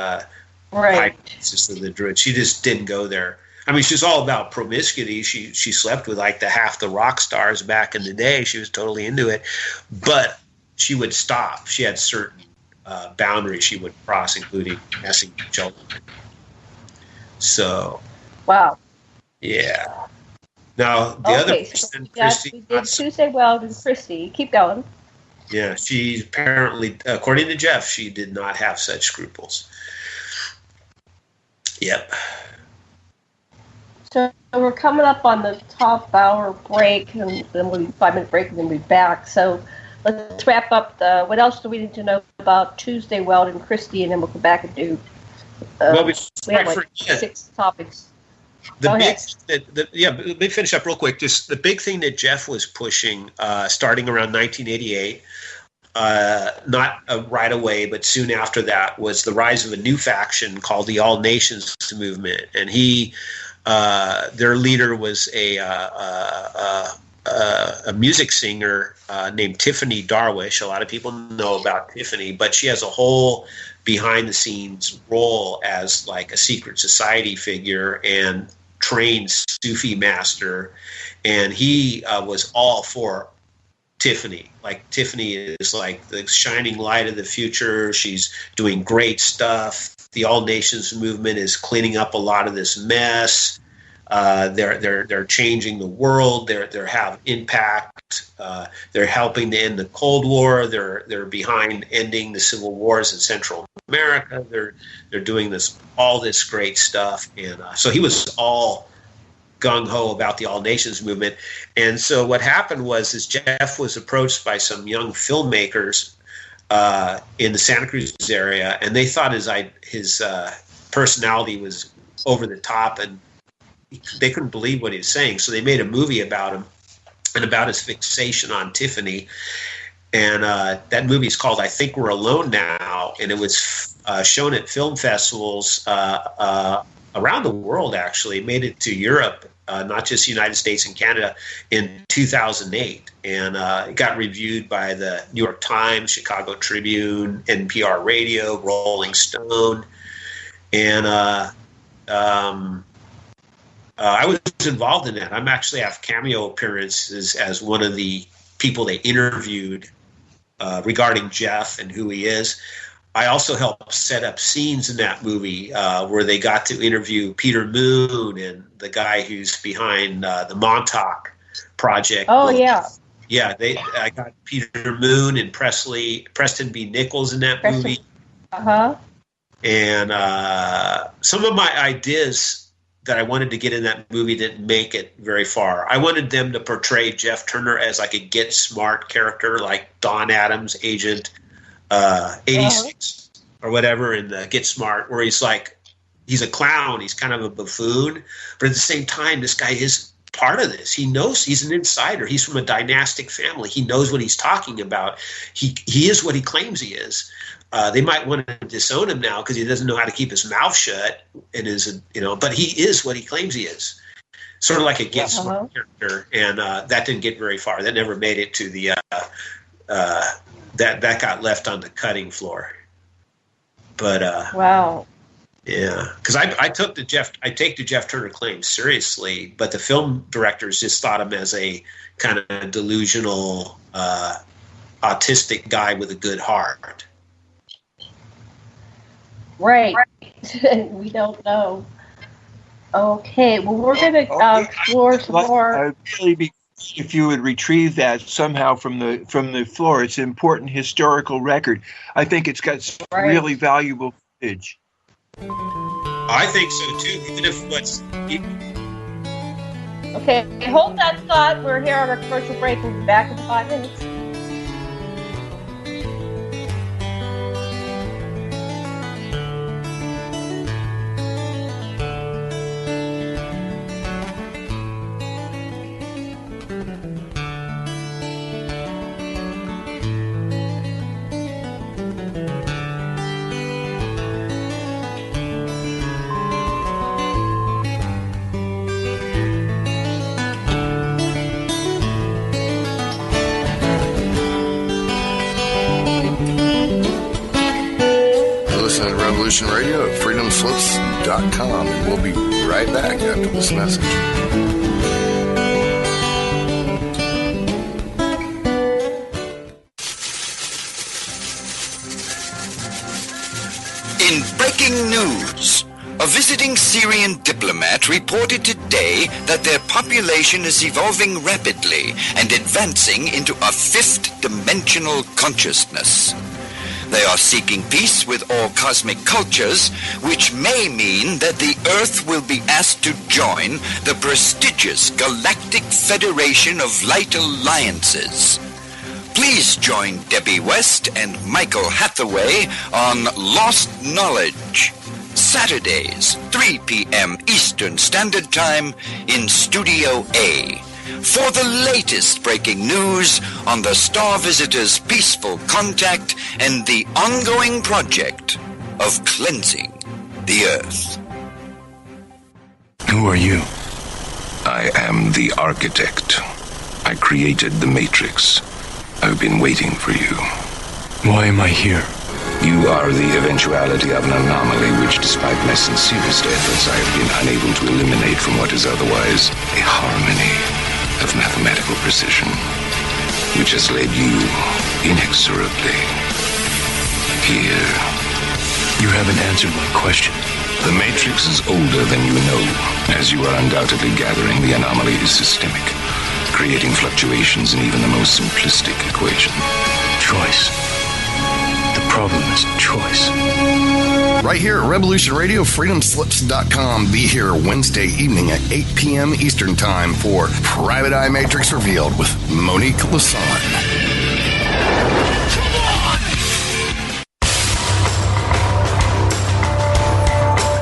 right. Priestess of the Druid. She just didn't go there. I mean, she's all about promiscuity. She slept with like half the rock stars back in the day. She was totally into it, but she would stop. She had certain boundaries she would cross, including messing with children. So, wow. Yeah. Now the other person, Kristi, we did Tuesday Weld and Kristi. Keep going. Yeah, she apparently, according to Jeff, she did not have such scruples. Yep. So we're coming up on the top hour break, and then we'll be 5-minute break, and then we'll be back. So let's wrap up. What else do we need to know about Tuesday Weld and Kristi, and then we'll come back and do. We have like 6 topics. Let me finish up real quick. Just the big thing that Jeff was pushing, starting around 1988. Not right away, but soon after that, was the rise of a new faction called the All Nations Movement, and their leader was a music singer named Tiffany Darwish. A lot of people know about Tiffany, but she has a whole behind-the-scenes role as like a secret society figure and trained Sufi master, and he was all for Tiffany. Like, Tiffany is like the shining light of the future. She's doing great stuff. The All Nations Movement is cleaning up a lot of this mess. They're changing the world. They're have impact. They're helping to end the Cold War. They're behind ending the civil wars in Central America. They're doing all this great stuff. And so he was all gung-ho about the All Nations Movement. And so what happened was Jeff was approached by some young filmmakers in the Santa Cruz area, and they thought his personality was over the top, and they couldn't believe what he was saying. So they made a movie about him and about his fixation on Tiffany. And that movie is called I Think We're Alone Now, and it was shown at film festivals around the world, actually. It made it to Europe, not just the United States and Canada, in 2008. And it got reviewed by the New York Times, Chicago Tribune, NPR Radio, Rolling Stone. And I was involved in that. I'm actually have cameo appearances as one of the people they interviewed regarding Jeff and who he is. I also helped set up scenes in that movie where they got to interview Peter Moon and the guy who's behind the Montauk project. Oh, yeah. Yeah, I got Peter Moon and Preston B. Nichols in that movie. Uh-huh. And some of my ideas that I wanted to get in that movie didn't make it very far. I wanted them to portray Jeff Turner as like a get smart character, like Don Adams, Agent 86 or whatever in the Get Smart, where he's a clown, he's kind of a buffoon, but at the same time, this guy is part of this. He knows he's an insider. He's from a dynastic family. He knows what he's talking about. He is what he claims he is. They might want to disown him now because he doesn't know how to keep his mouth shut and but he is what he claims he is. Sort of like a Get Smart character, and that didn't get very far. That never made it to the that got left on the cutting floor. But wow. Yeah, because I take the Jeff Turner claims seriously, but the film directors just thought him as a kind of delusional, autistic guy with a good heart. Right. We don't know. Okay, well, we're going to explore some more. If you would retrieve that somehow from the floor, it's an important historical record. I think it's got some really valuable footage. I think so too, even if what's... Okay, hold that thought. We're here on our commercial break. We'll be back in 5 minutes. Radio at freedomslips.com, and we'll be right back after this message. In breaking news, a visiting Syrian diplomat reported today that their population is evolving rapidly and advancing into a fifth-dimensional consciousness. They are seeking peace with all cosmic cultures, which may mean that the Earth will be asked to join the prestigious Galactic Federation of Light Alliances. Please join Debbie West and Michael Hathaway on Lost Knowledge, Saturdays, 3 p.m. Eastern Standard Time in Studio A, for the latest breaking news on the Star Visitor's peaceful contact and the ongoing project of cleansing the Earth. Who are you? I am the architect. I created the Matrix. I've been waiting for you. Why am I here? You are the eventuality of an anomaly which, despite my sincerest efforts, I have been unable to eliminate from what is otherwise a harmony of mathematical precision, which has led you inexorably here. You haven't answered my question. The Matrix is older than you know. As you are undoubtedly gathering, the anomaly is systemic, creating fluctuations in even the most simplistic equation. Choice. The problem is choice. Right here at Revolution Radio, freedomslips.com. Be here Wednesday evening at 8 p.m. Eastern Time for Private Eye Matrix Revealed with Monique Lasan.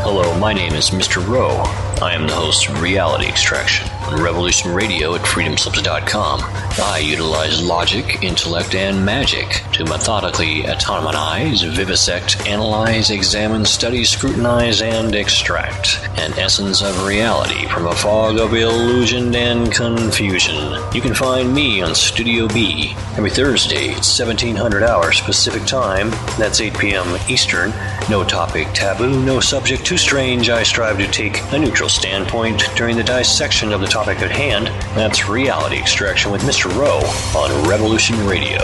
Hello, my name is Mr. Rowe. I am the host of Reality Extraction on Revolution Radio at freedomslips.com. I utilize logic, intellect, and magic to methodically autonomize, vivisect, analyze, examine, study, scrutinize, and extract an essence of reality from a fog of illusion and confusion. You can find me on Studio B every Thursday at 1700 hours Pacific Time. That's 8 p.m. Eastern. No topic taboo, no subject too strange. I strive to take a neutral standpoint during the dissection of the topic at hand. That's Reality Extraction with Mr. Rowe on Revolution Radio.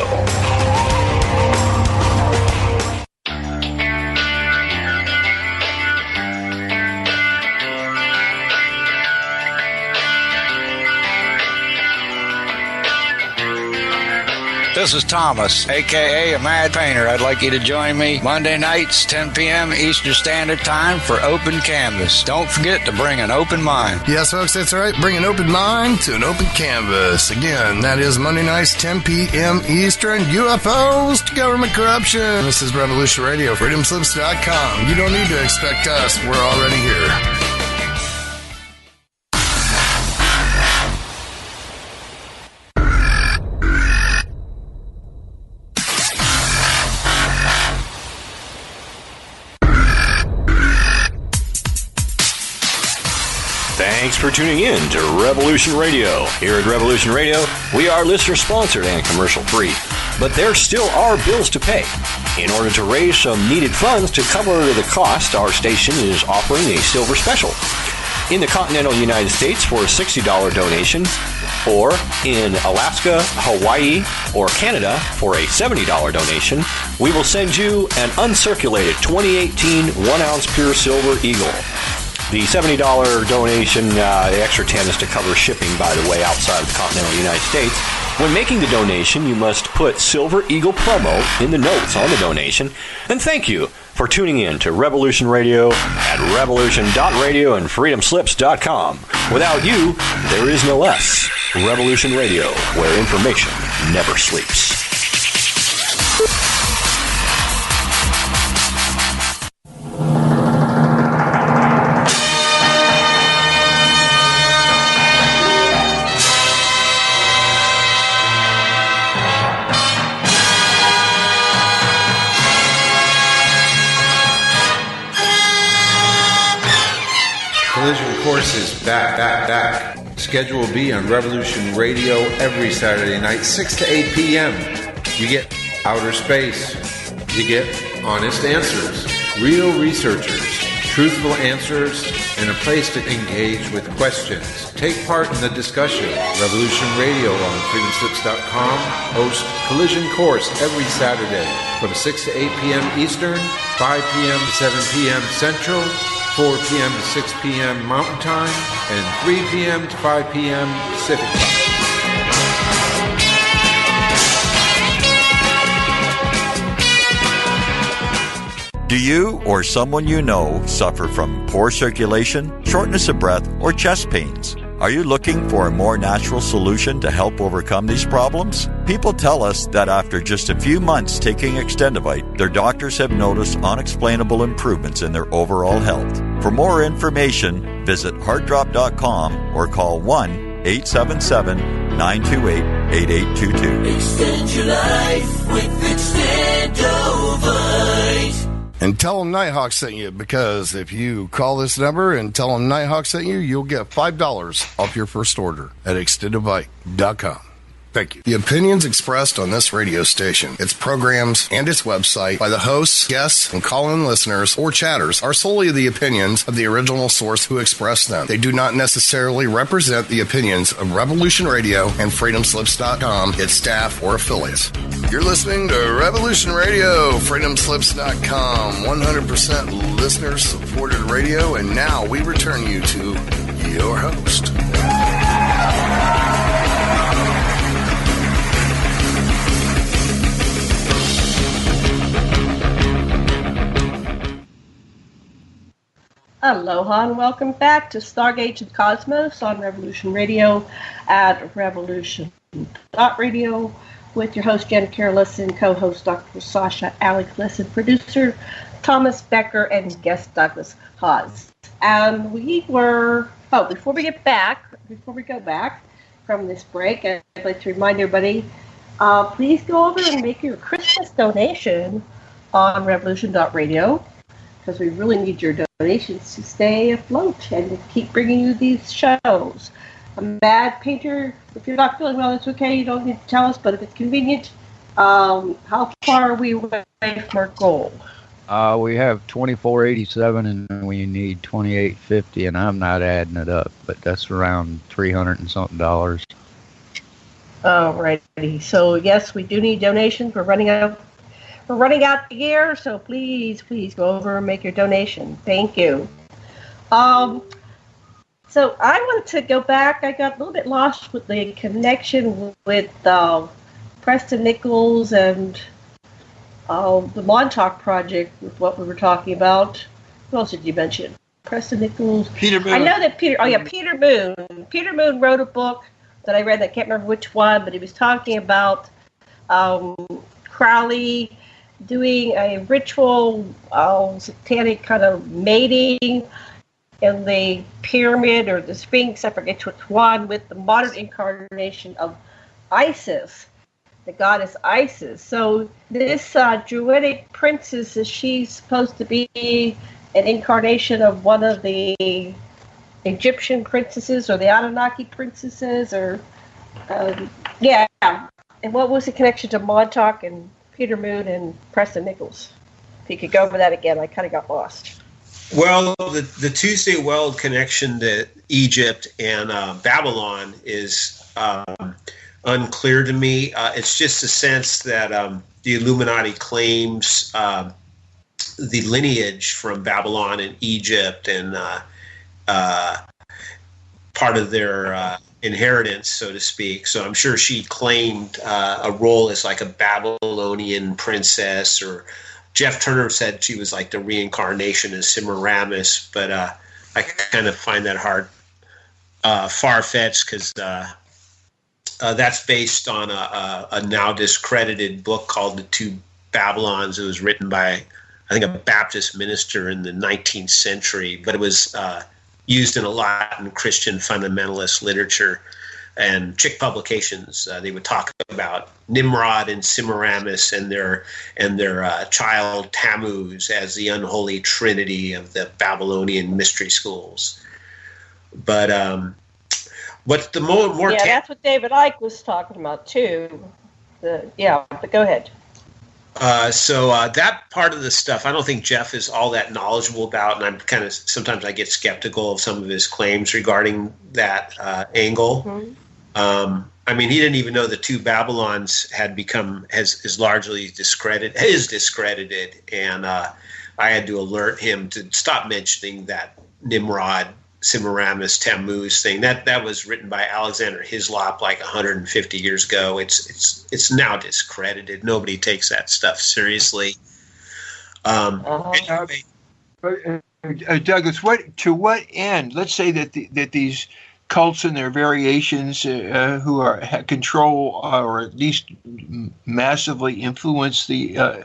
This is Thomas, a.k.a. a Mad Painter. I'd like you to join me Monday nights, 10 p.m. Eastern Standard Time for Open Canvas. Don't forget to bring an open mind. Yes, folks, that's right. Bring an open mind to an open canvas. Again, that is Monday nights, 10 p.m. Eastern. UFOs to government corruption. This is Revolution Radio, freedomslips.com. You don't need to expect us. We're already here. Thanks for tuning in to Revolution Radio. Here at Revolution Radio, we are listener-sponsored and commercial-free. But there still are bills to pay. In order to raise some needed funds to cover the cost, our station is offering a silver special. In the continental United States for a $60 donation, or in Alaska, Hawaii, or Canada for a $70 donation, we will send you an uncirculated 2018 1-ounce pure silver eagle. The $70 donation, the extra 10 is to cover shipping, by the way, outside of the continental United States. When making the donation, you must put Silver Eagle promo in the notes on the donation. And thank you for tuning in to Revolution Radio at revolution.radio and freedomslips.com. Without you, there is no us. Revolution Radio, where information never sleeps. Collision Course is back. Schedule will be on Revolution Radio every Saturday night, 6 to 8 p.m. You get outer space. You get honest answers, real researchers, truthful answers, and a place to engage with questions. Take part in the discussion. Revolution Radio on freedomslips.com hosts Collision Course every Saturday from 6 to 8 p.m. Eastern, 5 p.m. to 7 p.m. Central, 4 p.m. to 6 p.m. Mountain Time, and 3 p.m. to 5 p.m. Pacific Time. Do you or someone you know suffer from poor circulation, shortness of breath, or chest pains? Are you looking for a more natural solution to help overcome these problems? People tell us that after just a few months taking Extendivite, their doctors have noticed unexplainable improvements in their overall health. For more information, visit heartdrop.com or call 1-877-928-8822. Extend your life with Extendivite. And tell them Nighthawk sent you, because if you call this number and tell them Nighthawk sent you, you'll get $5 off your first order at extendivite.com. Thank you. The opinions expressed on this radio station, its programs, and its website by the hosts, guests, and call-in listeners or chatters are solely the opinions of the original source who expressed them. They do not necessarily represent the opinions of Revolution Radio and freedomslips.com, its staff, or affiliates. You're listening to Revolution Radio, freedomslips.com, 100% listener-supported radio, and now we return you to your host. Aloha and welcome back to Stargate to the Cosmos on Revolution Radio at revolution.radio with your host Jen Carolison, co-host Dr. Sasha Alex Lesson, producer Thomas Becker, and guest Douglas Hawes. And we were, before we go back from this break, I'd like to remind everybody, please go over and make your Christmas donation on revolution.radio, because we really need your donations to stay afloat and to keep bringing you these shows. A Mad Painter, if you're not feeling well, it's okay. You don't need to tell us, but if it's convenient, how far are we away from our goal? We have 2487 and we need 2850, and I'm not adding it up, but that's around $300 and something. Alrighty. So yes, we do need donations. We're running out the year, so please go over and make your donation. Thank you. So I want to go back. I got a little bit lost with the connection with Preston Nichols and the Montauk Project with what we were talking about. Who else did you mention? Preston Nichols. Peter Moon. I know that Peter Moon. Peter Moon wrote a book that I read. I can't remember which one, but he was talking about Crowley doing a ritual, satanic kind of mating in the pyramid or the Sphinx, I forget which one, with the modern incarnation of Isis, the goddess Isis. So this Druidic princess, is she supposed to be an incarnation of one of the Egyptian princesses or the Anunnaki princesses? Or yeah. And what was the connection to Montauk and Peter Moon and Preston Nichols? If you could go over that again, I kind of got lost. Well, the Tuesday Weld connection to Egypt and Babylon is unclear to me. It's just a sense that the Illuminati claims the lineage from Babylon and Egypt and part of their inheritance, so to speak. So I'm sure she claimed a role as like a Babylonian princess, or Jeff Turner said she was like the reincarnation of Semiramis, but I kind of find that far-fetched because that's based on a now discredited book called The Two Babylons. It was written by, I think, a Baptist minister in the 19th century, but it was used in a lot in Christian fundamentalist literature and Chick publications. They would talk about Nimrod and Semiramis and their child Tammuz as the unholy trinity of the Babylonian mystery schools. But what's the more? Yeah, that's what David Icke was talking about too. But go ahead. So that part of the stuff, I don't think Jeff is all that knowledgeable about, and I'm kind of, sometimes I get skeptical of some of his claims regarding that angle. Mm-hmm. I mean, he didn't even know the two Babylons had become is largely discredited, and I had to alert him to stop mentioning that Nimrod, Semiramis, Tammuz thing. That was written by Alexander Hislop like 150 years ago. It's now discredited. Nobody takes that stuff seriously. Anyway. Douglas, to what end? Let's say that these cults and their variations who control or at least massively influence the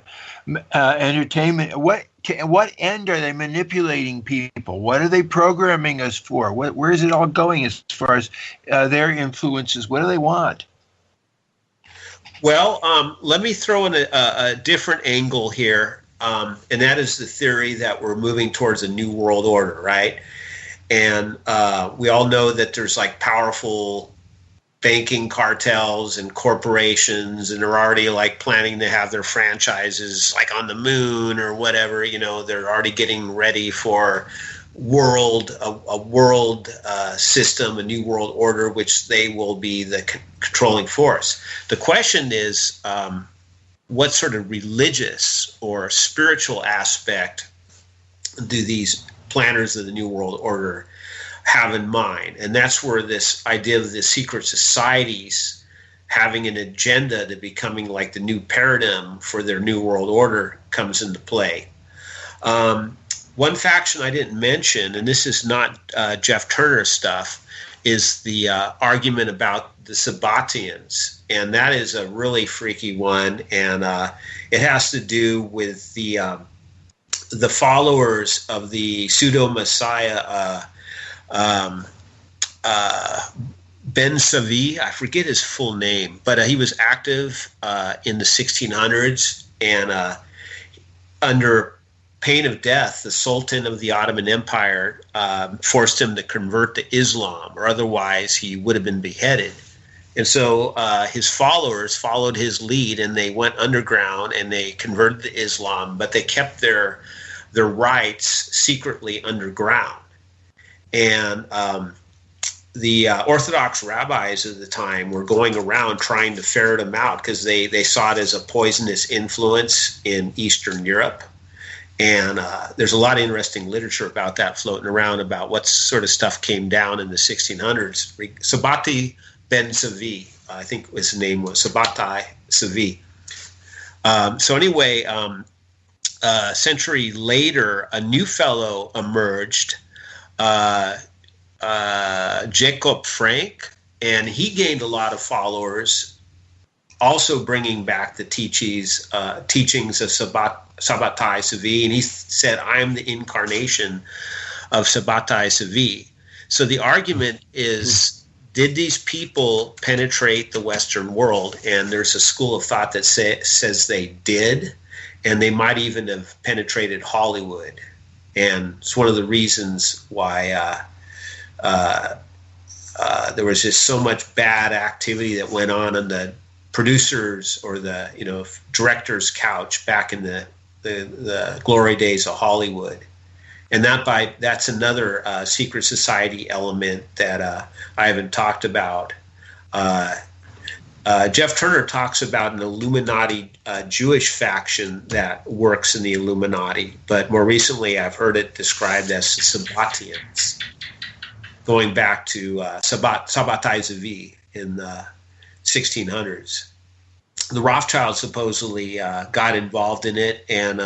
entertainment. To what end are they manipulating people? What are they programming us for? Where is it all going as far as their influences? What do they want? Well, let me throw in a different angle here, and that is the theory that we're moving towards a new world order, right? And we all know that there's like powerful banking cartels and corporations, and they're already like planning to have their franchises like on the moon or whatever. You know, they're already getting ready for a world system, a new world order, which they will be the controlling force. The question is, what sort of religious or spiritual aspect do these planners of the New World Order have in mind? And that's where this idea of the secret societies having an agenda to becoming like the new paradigm for their New World Order comes into play. One faction I didn't mention, and this is not Jeff Turner stuff, is the argument about the Sabbatians. And that is a really freaky one. And it has to do with the followers of the pseudo-messiah Ben Savi. I forget his full name, but he was active in the 1600s, and under pain of death, the Sultan of the Ottoman Empire forced him to convert to Islam, or otherwise he would have been beheaded. And so his followers followed his lead, and they went underground and they converted to Islam, but they kept their rites secretly underground. And the Orthodox rabbis at the time were going around trying to ferret them out because they saw it as a poisonous influence in Eastern Europe. And there's a lot of interesting literature about that floating around about what sort of stuff came down in the 1600s. Sabati Ben Savi, I think his name was Sabbatai Savi. So anyway, a century later, a new fellow emerged, Jacob Frank, and he gained a lot of followers, also bringing back the teachings of Sabbatai Savi, and he said, "I am the incarnation of Sabbatai Savi." So the argument is, did these people penetrate the Western world? And there's a school of thought that says they did, and they might even have penetrated Hollywood. And it's one of the reasons why there was just so much bad activity that went on the producers or the director's couch back in the glory days of Hollywood. And that's another secret society element that I haven't talked about. Jeff Turner talks about an Illuminati Jewish faction that works in the Illuminati, but more recently I've heard it described as the Sabbatians, going back to Sabbatai Zavi in the 1600s. The Rothschilds supposedly got involved in it, and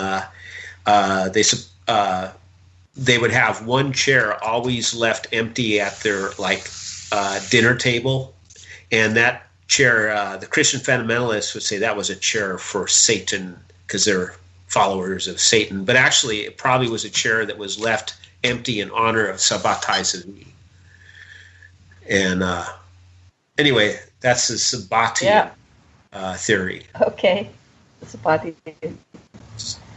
they would have one chair always left empty at their dinner table, and that chair, the Christian fundamentalists would say that was a chair for Satan because they're followers of Satan, but actually it probably was a chair that was left empty in honor of Sabbatai Zavi. And anyway, that's the Sabbatian theory. Okay, the Sabbatian.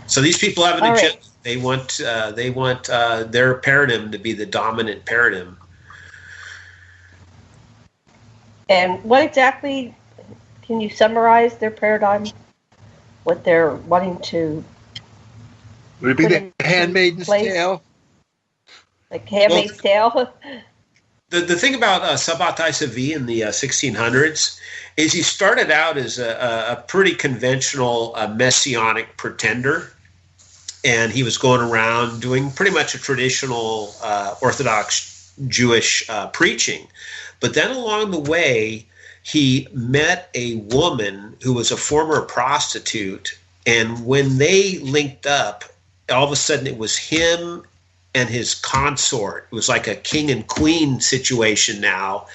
So these people have an agenda. They want their paradigm to be the dominant paradigm. And what exactly, can you summarize their paradigm? What they're wanting to... Would it be the Handmaid's Tale? Like Handmaid's Tale? The thing about Sabbatai Zavi in the 1600s is he started out as a pretty conventional messianic pretender. And he was going around doing pretty much a traditional Orthodox Jewish preaching. But then along the way, he met a woman who was a former prostitute. And when they linked up, all of a sudden it was him and his consort. It was like a king and queen situation now.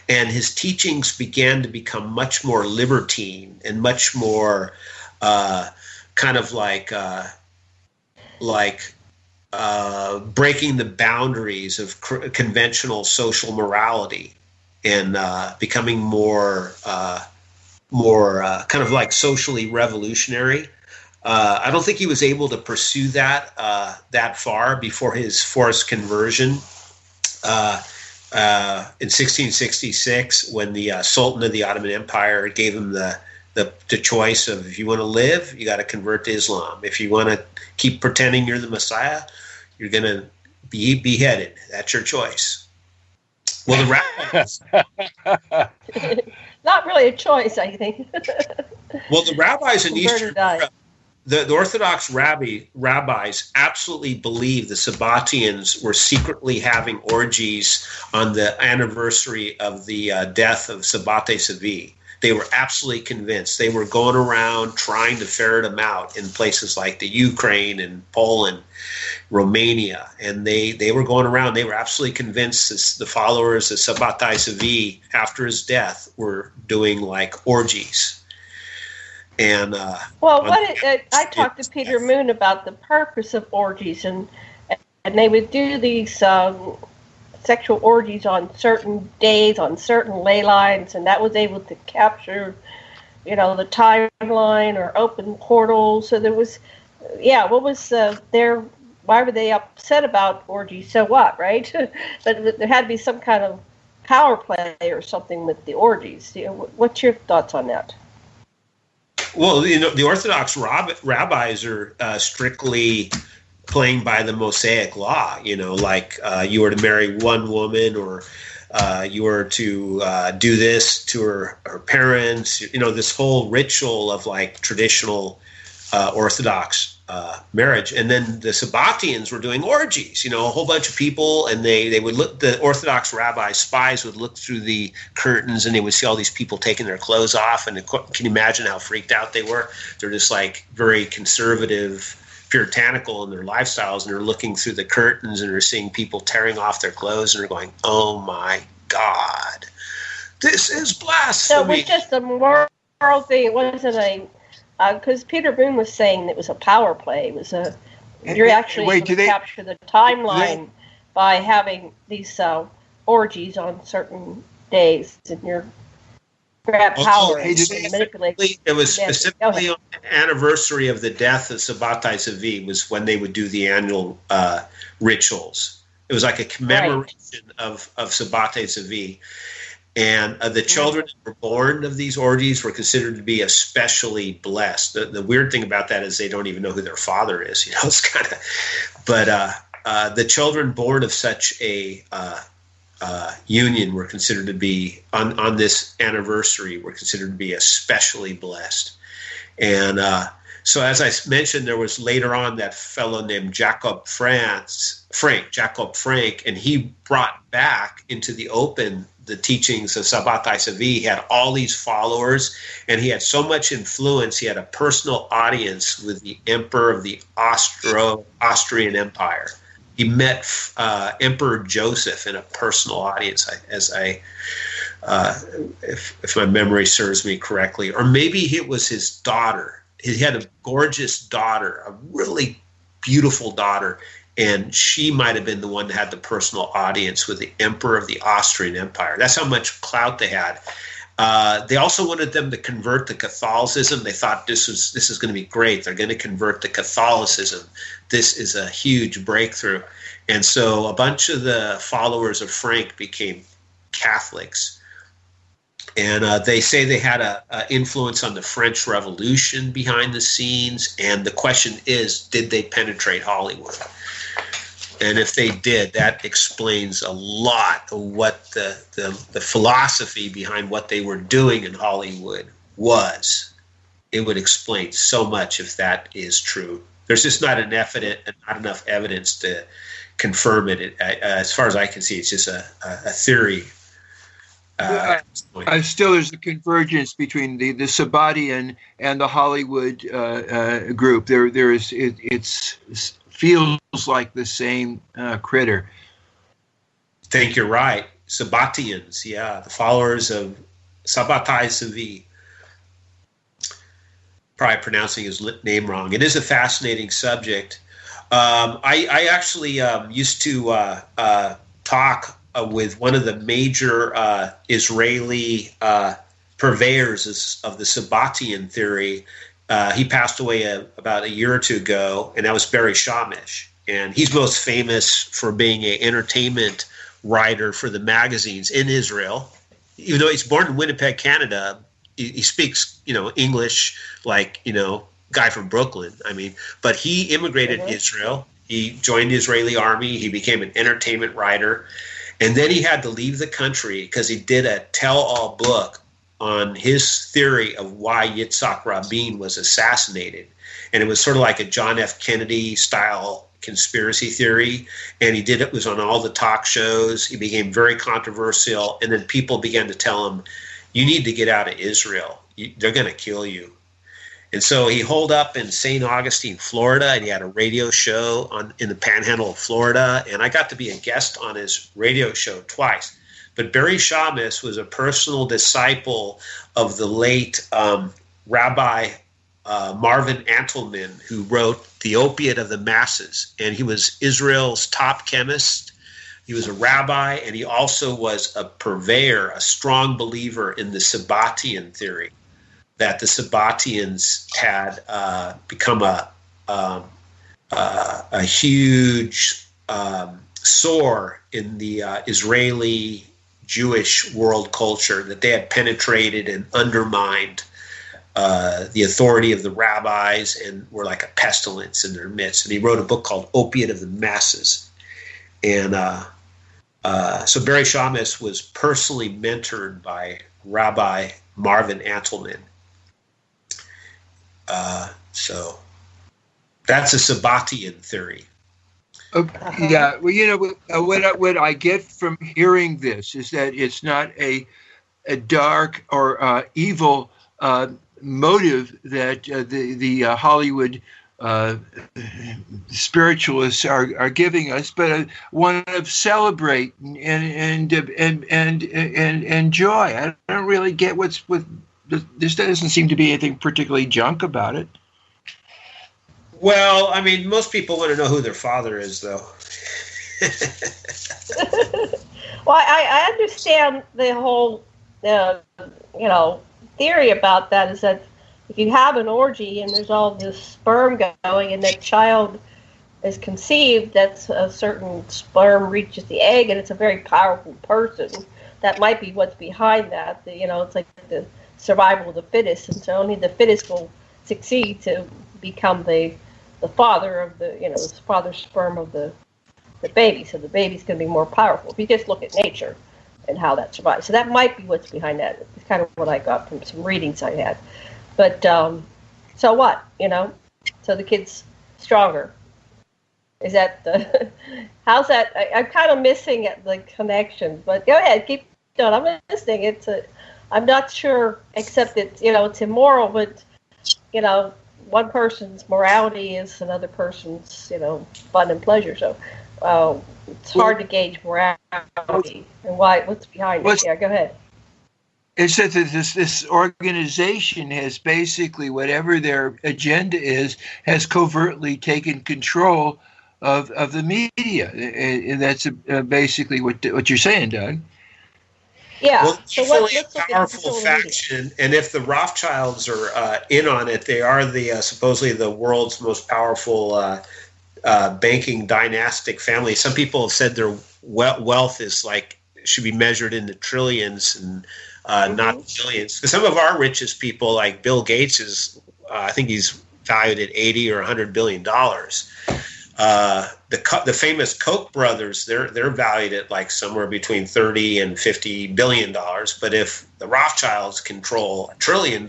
And his teachings began to become much more libertine and much more kind of like breaking the boundaries of conventional social morality and becoming more kind of like socially revolutionary. I don't think he was able to pursue that far before his forced conversion in 1666, when the Sultan of the Ottoman Empire gave him the choice of, if you want to live, you got to convert to Islam. If you want to keep pretending you're the Messiah, you're going to be beheaded. That's your choice. Well, the rabbis... Not really a choice, I think. Well, the rabbis in Eastern Europe, the Orthodox rabbis absolutely believe the Sabbatians were secretly having orgies on the anniversary of the death of Sabbatai Zavi. They were absolutely convinced. They were going around trying to ferret them out in places like the Ukraine and Poland, Romania. And they were going around. They were absolutely convinced the followers of Sabbatai Zavi after his death were doing orgies. And I talked to Peter Moon about the purpose of orgies, and they would do these sexual orgies on certain days, on certain ley lines, and that was able to capture, the timeline or open portals. So there was, what was why were they upset about orgies? So what, right? But there had to be some kind of power play or something with the orgies. What's your thoughts on that? Well, the Orthodox rabbis are strictly playing by the Mosaic law. Like you were to marry one woman, or you were to do this to her parents. This whole ritual of like traditional Orthodox marriage. And then the Sabbatians were doing orgies, a whole bunch of people, and they would look, the Orthodox spies would look through the curtains and they would see all these people taking their clothes off. And can you imagine how freaked out they were? They're just like very conservative, puritanical in their lifestyles, and they're looking through the curtains and they're seeing people tearing off their clothes, and they're going, oh my God, this is blasphemy. So it was just a moral thing. It wasn't because Peter Boone was saying it was a power play. It was you're actually able to capture the timeline by having these orgies on certain days, and you're grab power and manipulate. It was specifically on the anniversary of the death of Sabbatai Tzvi was when they would do the annual rituals. It was like a commemoration of Sabbatai Tzvi. And the children that were born of these orgies were considered to be especially blessed. The weird thing about that is they don't even know who their father is. It's kind of, but the children born of such a union were considered to be on this anniversary were considered to be especially blessed. And so, as I mentioned, there was later on that fellow named Jacob Frank, and he brought back into the open the teachings of Sabbatai Tzvi. He had all these followers, and he had so much influence. He had a personal audience with the emperor of the Austrian Empire. He met Emperor Joseph in a personal audience, if my memory serves me correctly. Or maybe it was his daughter. He had a gorgeous daughter, a really beautiful daughter, and she might have been the one that had the personal audience with the emperor of the Austrian Empire. That's how much clout they had. They also wanted them to convert to Catholicism. They thought this is going to be great. They're going to convert to Catholicism. This is a huge breakthrough. And so a bunch of the followers of Frank became Catholics. And they say they had an influence on the French Revolution behind the scenes. And the question is, did they penetrate Hollywood? And if they did, that explains a lot of what the philosophy behind what they were doing in Hollywood was. It would explain so much if that is true. There's just not enough evidence to confirm it. As far as I can see, it's just a theory. Still, there's a convergence between the Sabbatian and the Hollywood group. There is it's feels like the same critter. I think you're right. Sabbatians, yeah, the followers of Sabbatai Tzvi. Probably pronouncing his name wrong. It is a fascinating subject. I actually used to talk with one of the major Israeli purveyors of the Sabbatian theory. He passed away about a year or two ago, and that was Barry Shamish. And he's most famous for being an entertainment writer for the magazines in Israel. Even though he's born in Winnipeg, Canada, he speaks, English like, guy from Brooklyn. But he immigrated to Israel. He joined the Israeli army. He became an entertainment writer. And then he had to leave the country because he did a tell-all book on his theory of why Yitzhak Rabin was assassinated. And it was sort of like a John F. Kennedy style conspiracy theory. And it was on all the talk shows. He became very controversial. And then people began to tell him, you need to get out of Israel. They're going to kill you. And so he holed up in St. Augustine, Florida, and he had a radio show in the panhandle of Florida. And I got to be a guest on his radio show twice. But Barry Shamish was a personal disciple of the late Rabbi Marvin Antelman, who wrote The Opiate of the Masses. And he was Israel's top chemist. He was a rabbi, and he also was a purveyor, a strong believer in the Sabbatian theory, that the Sabbatians had become a huge sore in the Israeli Jewish world culture, that they had penetrated and undermined the authority of the rabbis and were like a pestilence in their midst. And he wrote a book called Opiate of the Masses. And so Barry Shamus was personally mentored by Rabbi Marvin Antelman. So that's a Sabbatian theory. Yeah, well, what I get from hearing this is that it's not a dark or evil motive that the Hollywood spiritualists are giving us, but one of celebrate and joy. I don't really get what's with this. Doesn't seem to be anything particularly junk about it. Well, I mean, most people want to know who their father is, though. Well, I understand the whole, theory about that is that if you have an orgy and there's all this sperm going and that child is conceived, that's a certain sperm reaches the egg and it's a very powerful person. That might be what's behind that. It's like the survival of the fittest, and so only the fittest will succeed to become the father of the father sperm of the baby. So the baby's going to be more powerful. If you just look at nature and how that survives. So that might be what's behind that. It's kind of what I got from some readings I had. But so what? So the kid's stronger. Is that how's that? I'm kind of missing the connection. But go ahead, keep going. I'm listening. I'm not sure, except that it's immoral, but one person's morality is another person's fun and pleasure. So it's hard to gauge morality and what's behind it. Yeah, go ahead. It's that this organization has basically, whatever their agenda is, has covertly taken control of the media, and that's basically what you're saying, Doug. Yeah. Well, it's really a powerful faction, and if the Rothschilds are in on it, they are supposedly the world's most powerful banking dynastic family. Some people have said their wealth is should be measured in the trillions and not billions. Because some of our richest people, like Bill Gates, is I think he's valued at $80 or $100 billion. The famous Koch brothers, they're valued at somewhere between $30 and $50 billion. But if the Rothschilds control $1 trillion,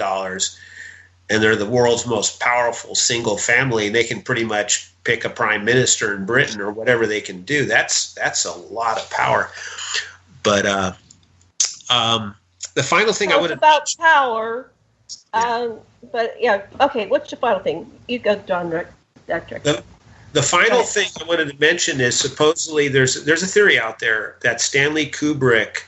and they're the world's most powerful single family, and they can pretty much pick a prime minister in Britain or whatever they can do, that's a lot of power. But the final thing I would about power. But yeah, okay. What's the final thing? You go, John. The final thing I wanted to mention is supposedly there's a theory out there that Stanley Kubrick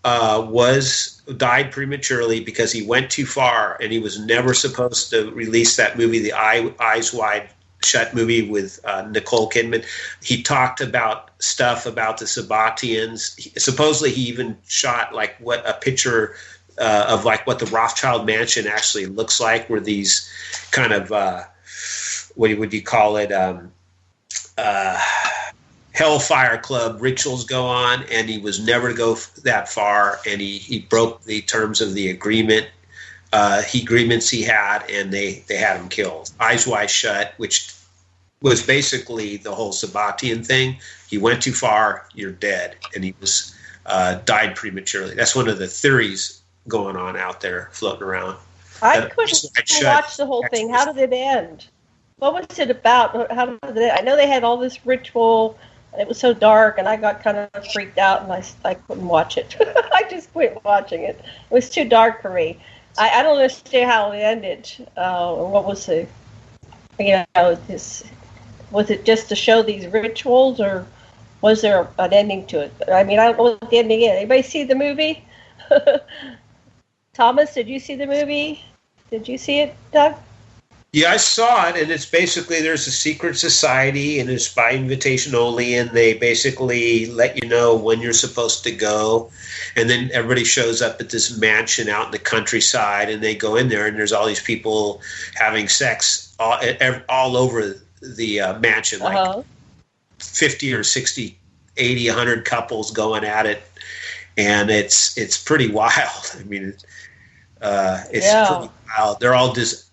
died prematurely because he went too far, and he was never supposed to release that movie, the Eyes Wide Shut movie with Nicole Kidman. He talked about stuff about the Sabbatians. Supposedly he even shot what a picture of what the Rothschild mansion actually looks like, where these kind of what would you call it, Hellfire Club rituals go on, and he was never to go that far, and he broke the terms of the agreements he had, and they had him killed. Eyes Wide Shut, which was basically the whole Sabbatian thing. He went too far, you're dead, and he was died prematurely. That's one of the theories going on out there, floating around. I couldn't watch the whole thing. How did it end? What was it about? How did it end? I know they had all this ritual, and it was so dark, and I got kind of freaked out, and I couldn't watch it. I just quit watching it. It was too dark for me. I don't understand how it ended. What was it? Was it just to show these rituals, or was there an ending to it? I mean, I don't know what the ending is. Anybody see the movie? Thomas, did you see the movie? Did you see it, Doug? Yeah, I saw it, and it's basically there's a secret society, and it's by invitation only, and they basically let you know when you're supposed to go, and then everybody shows up at this mansion out in the countryside, and they go in there, and there's all these people having sex all over the mansion, like 50 or 60, 80, 100 couples going at it, and it's pretty wild. I mean, it's pretty wild. They're all just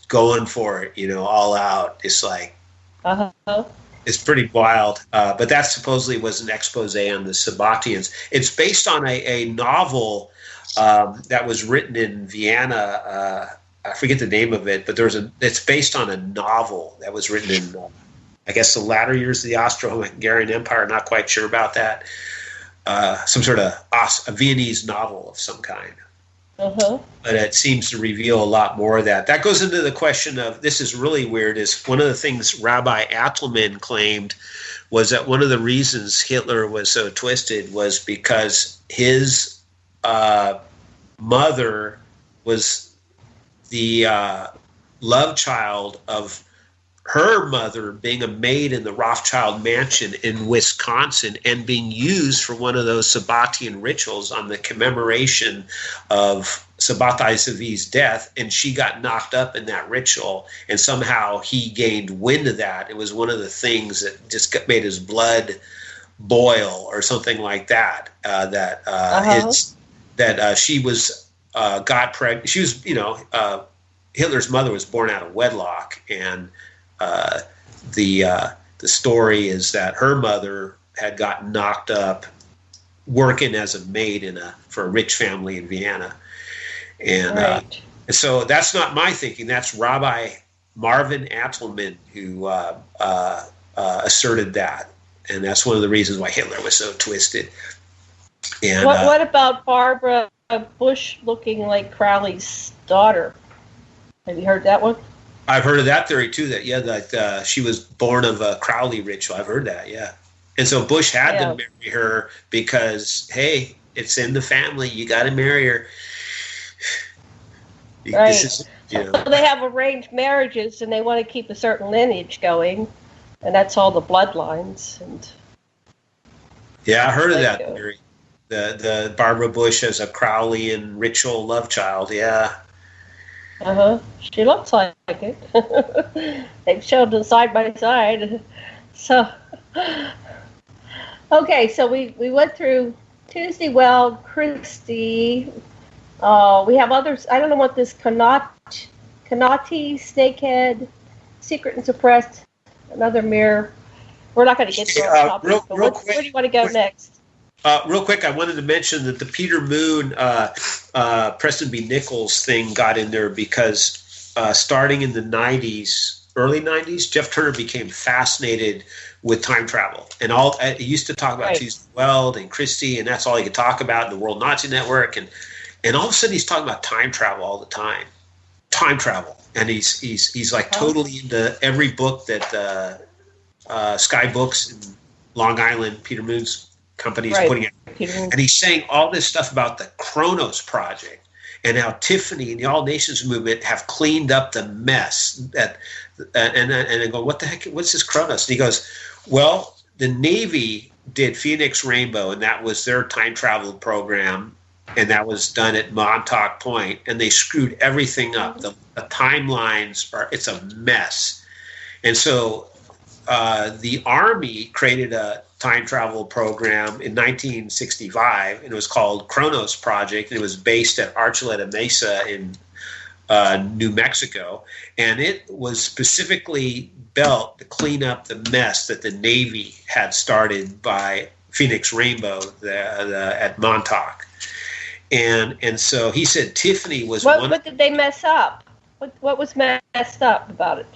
going for it, all out. It's like, it's pretty wild. But that supposedly was an expose on the Sabbatians. It's based on a novel that was written in Vienna. I forget the name of it, but it's based on a novel that was written in, I guess, the latter years of the Austro-Hungarian Empire. Not quite sure about that. Some sort of a Viennese novel of some kind. But it seems to reveal a lot more of that. That goes into the question of, this is really weird, is one of the things Rabbi Attelman claimed was that one of the reasons Hitler was so twisted was because his mother was the love child of her mother being a maid in the Rothschild mansion in Wisconsin and being used for one of those Sabbatian rituals on the commemoration of Sabbatai Zevi's death, and she got knocked up in that ritual, and somehow he gained wind of that. It was one of the things that just made his blood boil or something like that, she was got pregnant. She was, Hitler's mother was born out of wedlock, and the story is that her mother had gotten knocked up working as a maid for a rich family in Vienna, and so that's not my thinking. That's Rabbi Marvin Attelman who asserted that, and that's one of the reasons why Hitler was so twisted. And what about Barbara Bush looking like Crowley's daughter? Have you heard that one? I've heard of that theory too. That she was born of a Crowley ritual. I've heard that, yeah. And so Bush had to marry her because, hey, it's in the family. You got to marry her. Right. So they have arranged marriages, and they want to keep a certain lineage going, and that's all the bloodlines. And yeah, I heard of that theory. The Barbara Bush as a Crowleyan ritual love child. Yeah. She looks like it. They've shown them side by side. So, okay, so we went through Tuesday Weld, Kristi. We have others. I don't know what this Konocti, Snakehead, Secret and Suppressed, another mirror. We're not going to get to those topics, but where do you want to go next? Real quick, I wanted to mention that the Peter Moon, Preston B. Nichols thing got in there because starting in the 90s, early 90s, Jeff Turner became fascinated with time travel. And he used to talk about Tuesday Weld and Kristi, and that's all he could talk about in the World Nazi Network. And all of a sudden he's talking about time travel all the time. Time travel. And he's like totally into every book that Sky Books in Long Island, Peter Moon's company is putting out. And he's saying all this stuff about the Kronos Project and how Tiffany and the All Nations movement have cleaned up the mess. And I go, what the heck? What's this Kronos? And he goes, well, the Navy did Phoenix Rainbow, and that was their time travel program, and that was done at Montauk Point, and they screwed everything up. The timelines it's a mess. And so the Army created a time travel program in 1965, and it was called Kronos Project, and it was based at Archuleta Mesa in New Mexico, and it was specifically built to clean up the mess that the Navy had started by Phoenix Rainbow at Montauk. And so he said Tiffany was what did they mess up? What was messed up about it?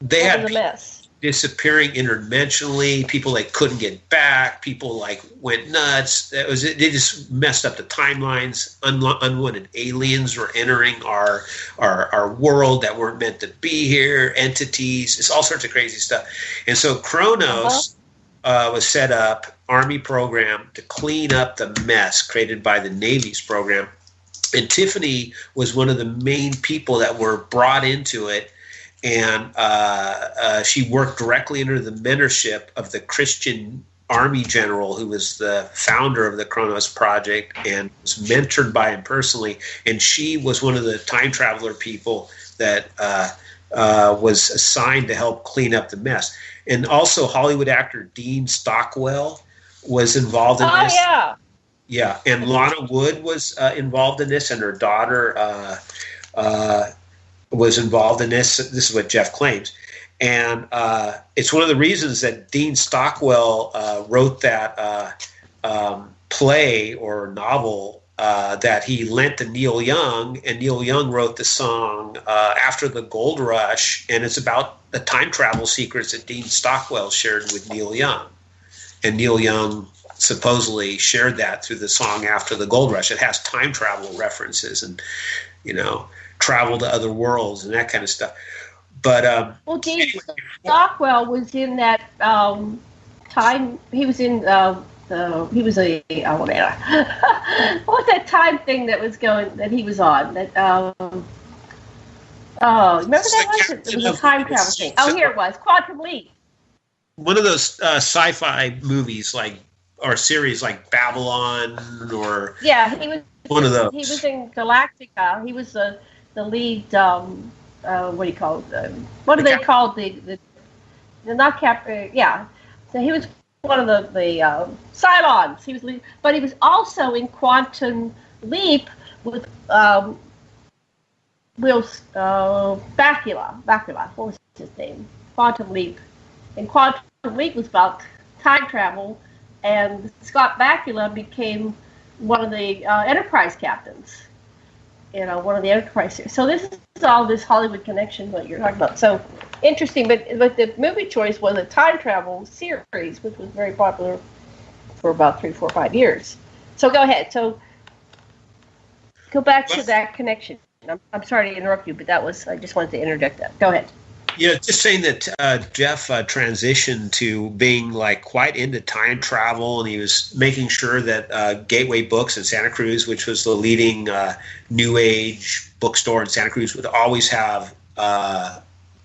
They what had was a mess? Disappearing interdimensionally, people like couldn't get back, people like went nuts. They just messed up the timelines. Unwanted aliens were entering our world that weren't meant to be here, entities, it's all sorts of crazy stuff. And so Kronos was set up, Army program, to clean up the mess created by the Navy's program. And Tiffany was one of the main people that were brought into it. And she worked directly under the mentorship of the Christian Army general who was the founder of the Kronos Project and was mentored by him personally. And she was one of the time traveler people that was assigned to help clean up the mess. And also Hollywood actor Dean Stockwell was involved in this. Oh, yeah. Yeah, and Lana Wood was involved in this, and her daughter was involved in this. This is what Jeff claims. And it's one of the reasons that Dean Stockwell wrote that play or novel that he lent to Neil Young, and Neil Young wrote the song After the Gold Rush, and it's about the time travel secrets that Dean Stockwell shared with Neil Young. And Neil Young supposedly shared that through the song After the Gold Rush. It has time travel references and, travel to other worlds and that kind of stuff. But Dean Stockwell was in that time. He was in he was a what was that time thing that was going that he was on? That remember that was? It was a time travel thing. Oh, here it was, Quantum Leap. One of those sci-fi movies or series like Babylon or he was one of those. He was in Galactica. He was the lead. What do you call it? What do they call the not cap? Yeah. So he was one of the Cylons. He was, but he was also in Quantum Leap with Will Bakula. What was his name? Quantum Leap. And Quantum Leap was about time travel, and Scott Bakula became one of the Enterprise captains. One of the Enterprise series. So this is all this Hollywood connection that you're talking about. So interesting, but the movie choice was a time travel series, which was very popular for about 3, 4, 5 years. So go ahead. So go back to that connection. I'm sorry to interrupt you, but I just wanted to interject that. Go ahead. Yeah, just saying that Jeff transitioned to being quite into time travel, and he was making sure that Gateway Books in Santa Cruz, which was the leading New Age bookstore in Santa Cruz, would always have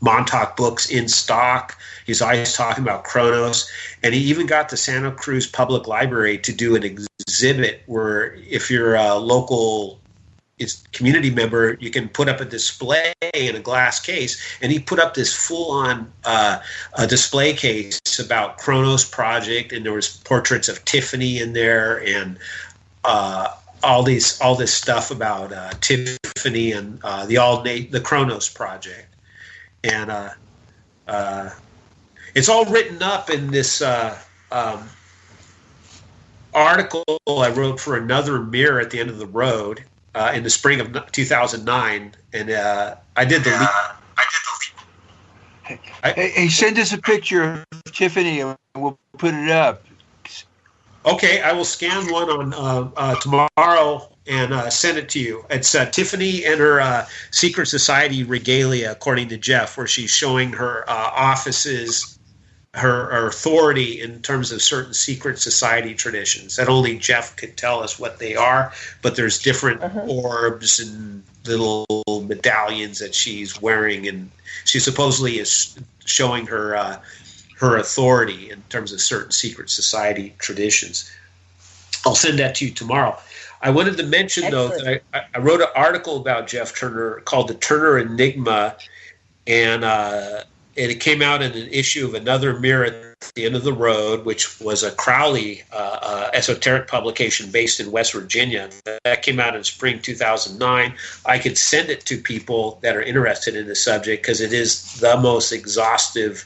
Montauk books in stock. He's always talking about Kronos, and he even got the Santa Cruz Public Library to do an exhibit where if you're a local community member, you can put up a display in a glass case, and he put up this full-on display case about Kronos Project, and there was portraits of Tiffany in there, and all this stuff about Tiffany and the Kronos Project, and it's all written up in this article I wrote for Another Mirror at the End of the Road. In the spring of 2009, and I did the lead. Hey, send us a picture of Tiffany, and we'll put it up. Okay, I will scan one on tomorrow and send it to you. It's Tiffany and her secret society regalia, according to Jeff, where she's showing her offices, her authority in terms of certain secret society traditions that only Jeff could tell us what they are, but there's different orbs and little medallions that she's wearing, and she supposedly is showing her authority in terms of certain secret society traditions. I'll send that to you tomorrow. I wanted to mention, though, that I wrote an article about Jeff Turner called The Turner Enigma, and it came out in an issue of Another Mirror at the End of the Road, which was a Crowley esoteric publication based in West Virginia. That came out in spring 2009. I could send it to people that are interested in the subject because it is the most exhaustive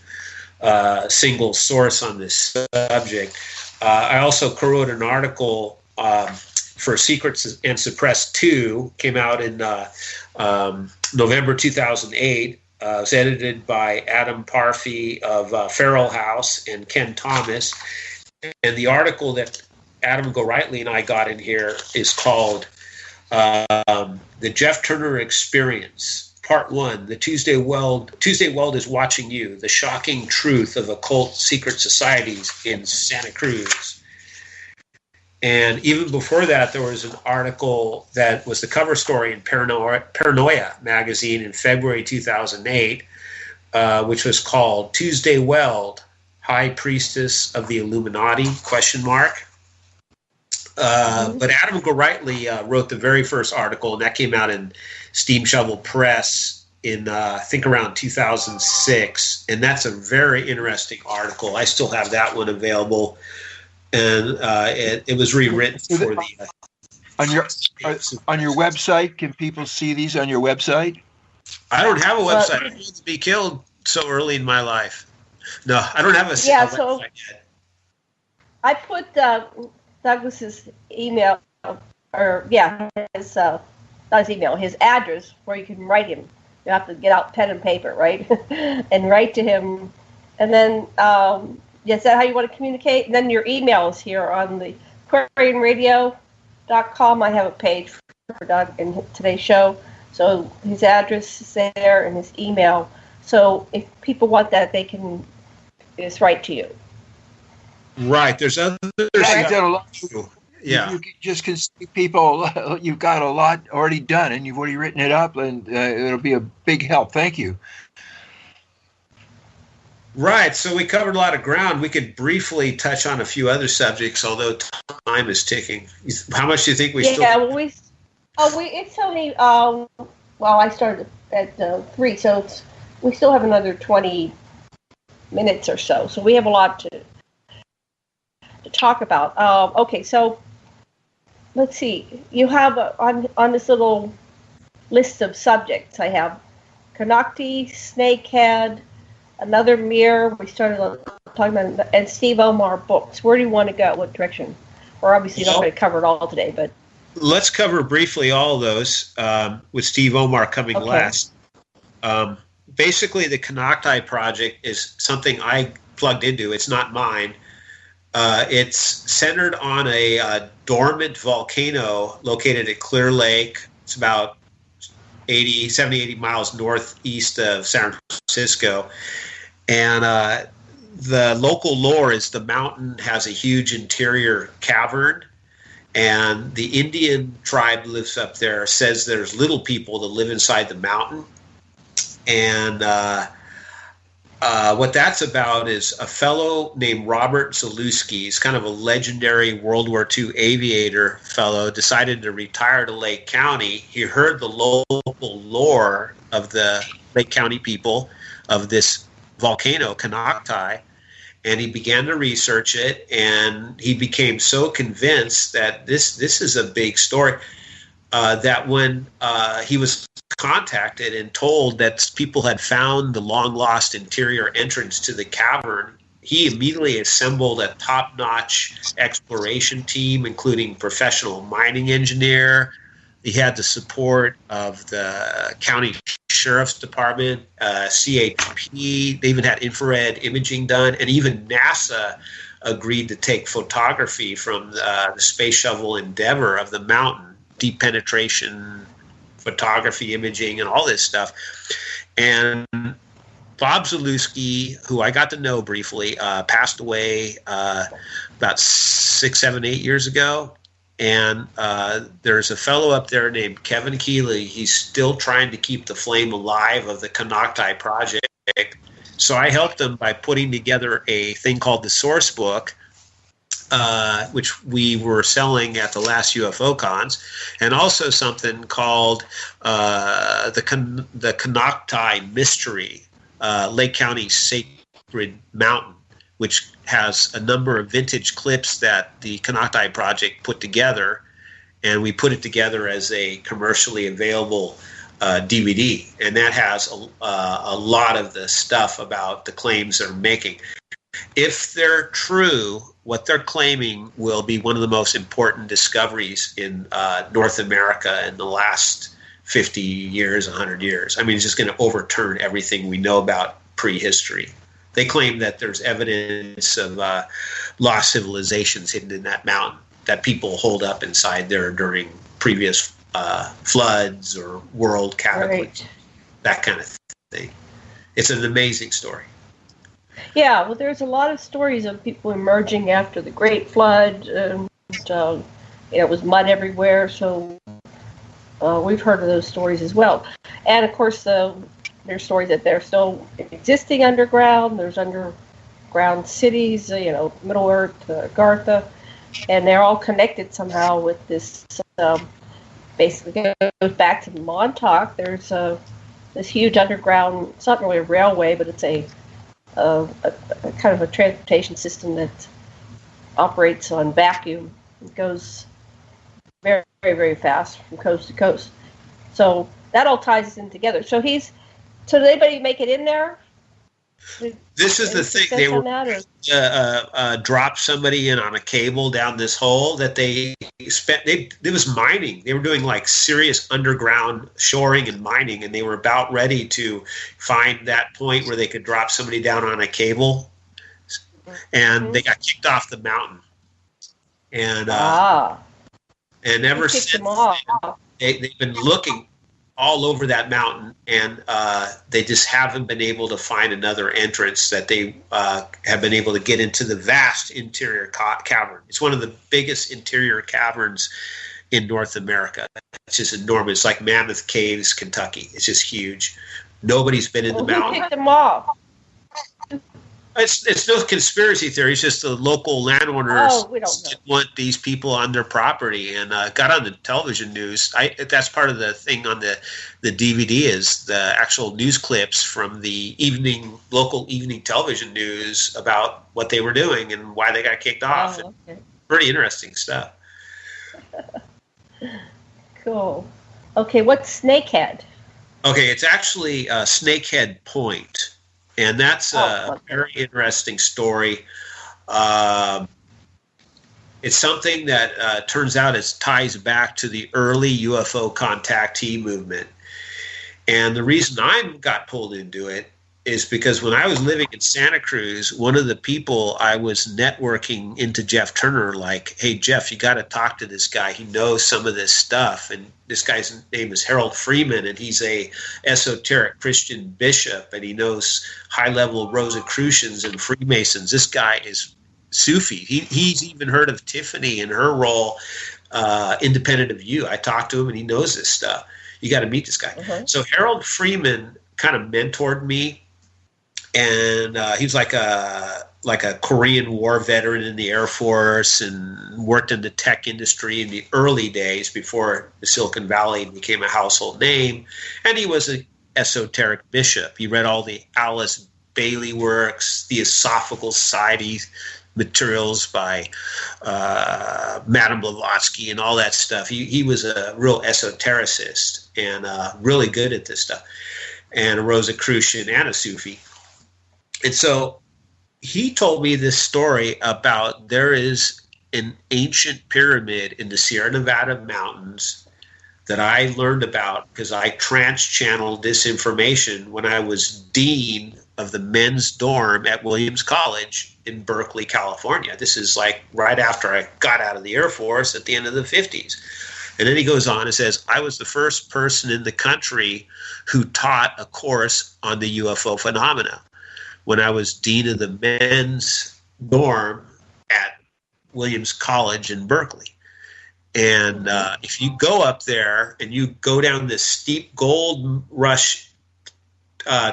single source on this subject. I also co-wrote an article for Secrets and Suppressed 2, came out in November 2008. It was edited by Adam Parfee of Feral House and Ken Thomas. And the article that Adam Gorightly and I got in here is called The Jeff Turner Experience, Part 1, The Tuesday Weld is Watching You, The Shocking Truth of Occult Secret Societies in Santa Cruz. And even before that, there was an article that was the cover story in Paranoia magazine in February 2008, which was called Tuesday Weld, High Priestess of the Illuminati, ? But Adam Gorightly wrote the very first article, and that came out in Steam Shovel Press in, I think, around 2006. And that's a very interesting article. I still have that one available. and it was rewritten for the. On your website, can people see these on your website? I don't have a website. I wanted to be killed so early in my life. No, I don't have a website yet. I put Douglas's email, not his email, his address where you can write him. You have to get out pen and paper, right, and write to him, and then is that how you want to communicate? And then your email is here on the QuarianRadio.com. I have a page for Doug in today's show. So his address is there and his email. So if people want that, they can just write to you. Right. There's other. You've done a lot. Yeah. You just can see people. You've got a lot already done, and you've already written it up, and it'll be a big help. Thank you. Right. So we covered a lot of ground. We could briefly touch on a few other subjects, although time is ticking. How much do you think we still? Yeah. Well, it's only. I started at 3, so we still have another 20 minutes or so. So we have a lot to talk about. Okay, so let's see. You have on this little list of subjects. I have Konocti, Snakehead, another mirror. We started talking about, and Steve Omar books. Where do you want to go? What direction? We're obviously not going to cover it all today, but let's cover briefly all of those, with Steve Omar coming last. Basically, the Konocti project is something I plugged into. It's not mine. It's centered on a dormant volcano located at Clear Lake. It's about 70, 80 miles northeast of San Francisco. And the local lore is the mountain has a huge interior cavern. And the Indian tribe lives up there, says there's little people that live inside the mountain. And what that's about is a fellow named Robert Zalewski. He's kind of a legendary World War II aviator fellow, decided to retire to Lake County. He heard the local lore of the Lake County people of this volcano, Konocti, and he began to research it, and he became so convinced that this is a big story that when he was contacted and told that people had found the long-lost interior entrance to the cavern, he immediately assembled a top-notch exploration team, including professional mining engineer. He had the support of the county sheriff's department, CHP. They even had infrared imaging done, and even NASA agreed to take photography from the space shuttle Endeavour of the mountain, deep penetration photography, imaging, and all this stuff. And Bob Zalewski, who I got to know briefly, passed away about 6, 7, 8 years ago. And there's a fellow up there named Kevin Keeley. He's still trying to keep the flame alive of the Konocti project. So I helped him by putting together a thing called the Source Book, which we were selling at the last UFO cons, and also something called the Konocti Mystery, Lake County Sacred Mountain, which has a number of vintage clips that the Konocti project put together, and we put it together as a commercially available DVD, and that has a lot of the stuff about the claims they're making. If they're true, what they're claiming will be one of the most important discoveries in North America in the last 50 years, 100 years. I mean, it's just going to overturn everything we know about prehistory. They claim that there's evidence of lost civilizations hidden in that mountain that people hold up inside there during previous floods or world cataclysms, that kind of thing. It's an amazing story. Yeah, well, there's a lot of stories of people emerging after the Great Flood. And, it was mud everywhere, so we've heard of those stories as well. And, of course, there's stories that they're still existing underground. There's underground cities, Middle Earth, Gartha, and they're all connected somehow with this. Basically, it goes back to Montauk. There's this huge underground. It's not really a railway, but it's a kind of a transportation system that operates on vacuum. It goes very, very, very fast from coast to coast. So that all ties in together. So did anybody make it in there? This is the thing. They were drop somebody in on a cable down this hole that they spent. It was mining. They were doing like serious underground shoring and mining, and they were about ready to find that point where they could drop somebody down on a cable. And they got kicked off the mountain. And ever since then, they've been looking all over that mountain, and they just haven't been able to find another entrance that they have been able to get into the vast interior cavern. It's one of the biggest interior caverns in North America. It's just enormous, like Mammoth Caves, Kentucky. It's just huge. Nobody's been in the mountain. Who kicked them off? It's no conspiracy theory. It's just the local landowners didn't want these people on their property, and got on the television news. That's part of the thing on the DVD is the actual news clips from the local evening television news about what they were doing and why they got kicked off. Oh, okay. Pretty interesting stuff. Cool. Okay, what's Snakehead? Okay, it's actually Snakehead Point. And that's a very interesting story. It's something that turns out it ties back to the early UFO contactee movement. And the reason I got pulled into it is because when I was living in Santa Cruz, one of the people I was networking into Jeff Turner, like, hey, Jeff, you got to talk to this guy. He knows some of this stuff. And this guy's name is Harold Freeman, and he's a esoteric Christian bishop, and he knows high-level Rosicrucians and Freemasons. This guy is Sufi. He's even heard of Tiffany and her role, independent of you. I talked to him, and he knows this stuff. You got to meet this guy. Mm-hmm. So Harold Freeman kind of mentored me. And he was like a Korean War veteran in the Air Force and worked in the tech industry in the early days before the Silicon Valley became a household name. And he was an esoteric bishop. He read all the Alice Bailey works, Theosophical Society materials by Madame Blavatsky and all that stuff. He was a real esotericist and really good at this stuff, and a Rosicrucian and a Sufi. And so he told me this story about there is an ancient pyramid in the Sierra Nevada mountains that I learned about because I trans-channeled this information when I was dean of the men's dorm at Williams College in Berkeley, California. This is like right after I got out of the Air Force at the end of the 50s. And then he goes on and says, I was the first person in the country who taught a course on the UFO phenomena when I was dean of the men's dorm at Williams College in Berkeley. And if you go up there and you go down this steep gold rush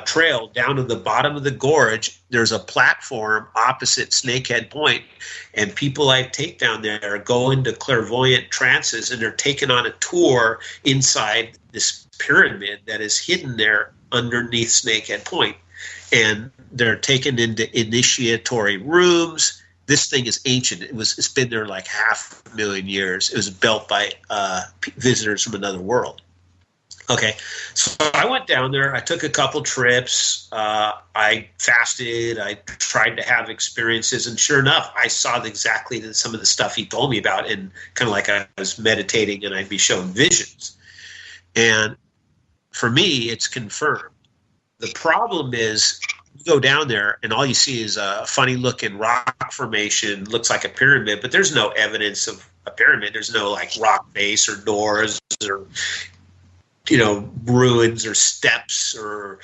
trail down to the bottom of the gorge, there's a platform opposite Snakehead Point, and people I take down there go into clairvoyant trances, and they're taken on a tour inside this pyramid that is hidden there underneath Snakehead Point. And they're taken into initiatory rooms. This thing is ancient. It's been there like 500,000 years. It was built by visitors from another world. Okay, so I went down there. I took a couple trips. I fasted. I tried to have experiences, and sure enough, I saw exactly some of the stuff he told me about, and kind of like I was meditating, and I'd be shown visions. And for me, it's confirmed. The problem is you go down there and all you see is a funny looking rock formation, looks like a pyramid, but there's no evidence of a pyramid. There's no like rock base or doors or, ruins or steps or,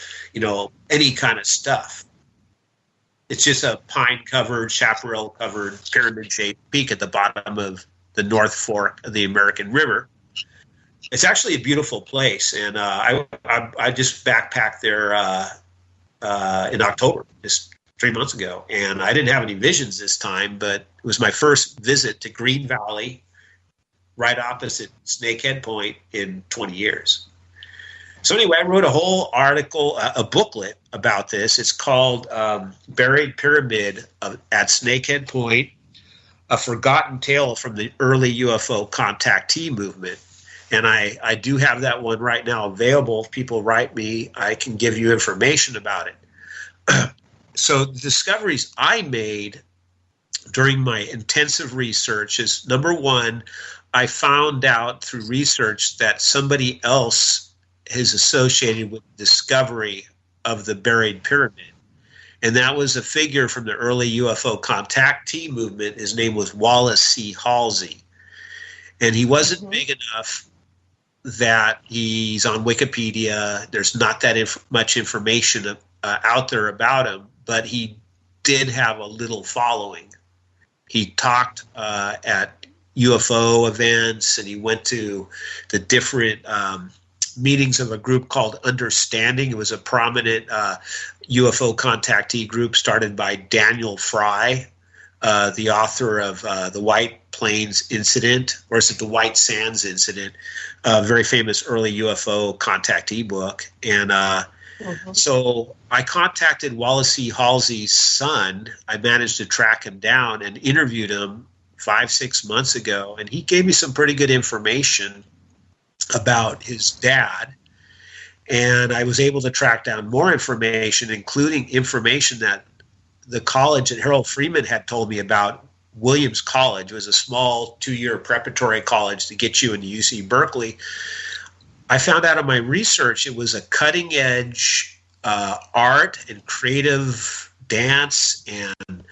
any kind of stuff. It's just a pine covered, chaparral covered, pyramid shaped peak at the bottom of the North Fork of the American River. It's actually a beautiful place, and I just backpacked there in October, just 3 months ago, and I didn't have any visions this time, but it was my first visit to Green Valley, right opposite Snakehead Point, in 20 years. So anyway, I wrote a whole article, a booklet about this. It's called Buried Pyramid at Snakehead Point, a forgotten tale from the early UFO contactee movement. And I do have that one right now available. If people write me, I can give you information about it. So the discoveries I made during my intensive research is, number one, I found out through research that somebody else is associated with the discovery of the buried pyramid. And that was a figure from the early UFO contactee movement. His name was Wallace C. Halsey. And he wasn't big enough that he's on Wikipedia. There's not that much information out there about him, but he did have a little following. He talked at UFO events, and he went to the different meetings of a group called Understanding. It was a prominent UFO contactee group started by Daniel Fry, the author of the White Plains Incident, or is it the White Sands Incident, a very famous early UFO contactee book. And so I contacted Wallace C. Halsey's son. I managed to track him down and interviewed him 5-6 months ago, and he gave me some pretty good information about his dad. And I was able to track down more information, including information that the college that Harold Freeman had told me about. Williams College was a small 2-year preparatory college to get you into UC Berkeley. I found out in my research it was a cutting edge art and creative dance and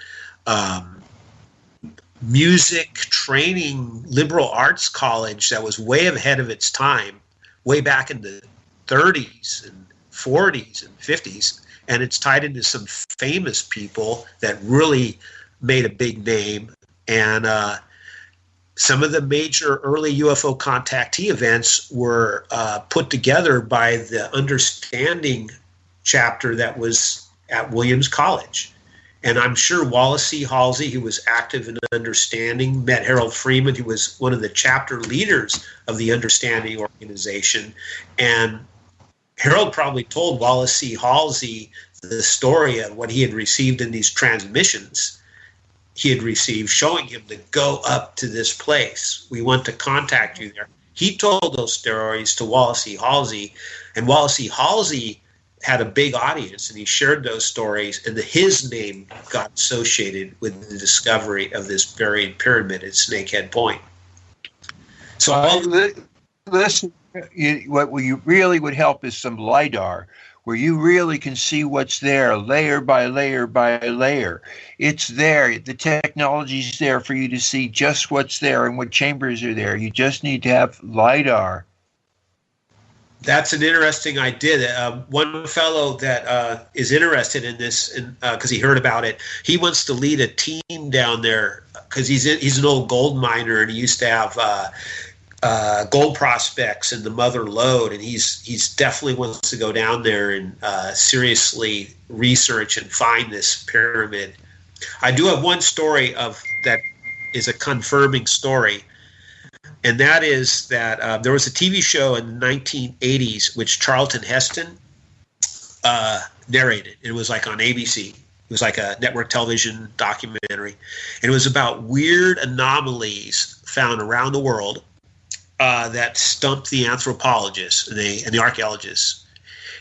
music training liberal arts college that was way ahead of its time, way back in the 30s and 40s and 50s. And it's tied into some famous people that really made a big name. And some of the major early UFO contactee events were put together by the Understanding chapter that was at Williams College. And I'm sure Wallace C. Halsey, who was active in Understanding, met Harold Freeman, who was one of the chapter leaders of the Understanding organization. And Harold probably told Wallace C. Halsey the story of what he had received in these transmissions he had received, showing him to go up to this place. We want to contact you there. He told those stories to Wallace C. Halsey, and Wallace C. Halsey had a big audience, and he shared those stories, and his name got associated with the discovery of this buried pyramid at Snakehead Point. So listen, what you really would help is some LiDAR, where you really can see what's there, layer by layer by layer. It's there. The technology's there for you to see just what's there and what chambers are there. You just need to have LiDAR. That's an interesting idea. One fellow that is interested in this, because he heard about it, he wants to lead a team down there because he's an old gold miner, and he used to have gold prospects in the Mother Lode, and he's definitely wants to go down there and seriously research and find this pyramid. I do have one story that is a confirming story. And that is that there was a TV show in the 1980s which Charlton Heston narrated. It was like on ABC. It was like a network television documentary. And it was about weird anomalies found around the world that stumped the anthropologists and the archaeologists.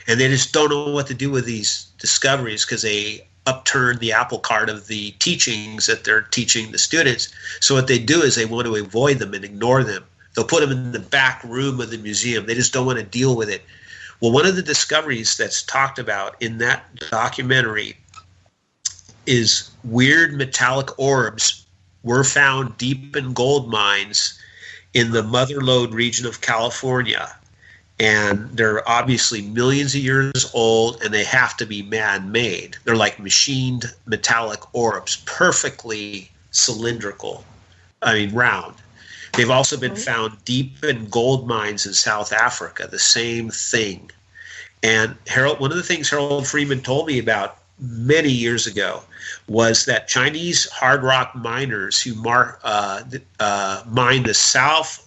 And they just don't know what to do with these discoveries because they upturn the apple cart of the teachings that they're teaching the students. So what they do is they want to avoid them and ignore them. They'll put them in the back room of the museum. They just don't want to deal with it. Well, one of the discoveries that's talked about in that documentary is weird metallic orbs were found deep in gold mines in the Mother Lode region of California. And they're obviously millions of years old, and they have to be man-made. They're like machined metallic orbs, perfectly cylindrical, round. They've also been found deep in gold mines in South Africa, the same thing. And one of the things Harold Freeman told me about many years ago was that Chinese hard rock miners who mine the south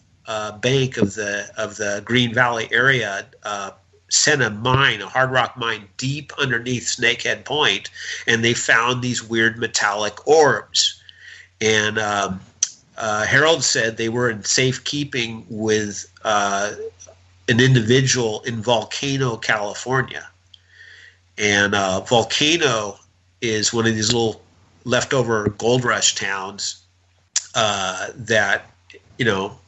bank of the Green Valley area sent a hard rock mine deep underneath Snakehead Point, and they found these weird metallic orbs. And Harold said they were in safekeeping with an individual in Volcano, California. And Volcano is one of these little leftover gold rush towns that, you know,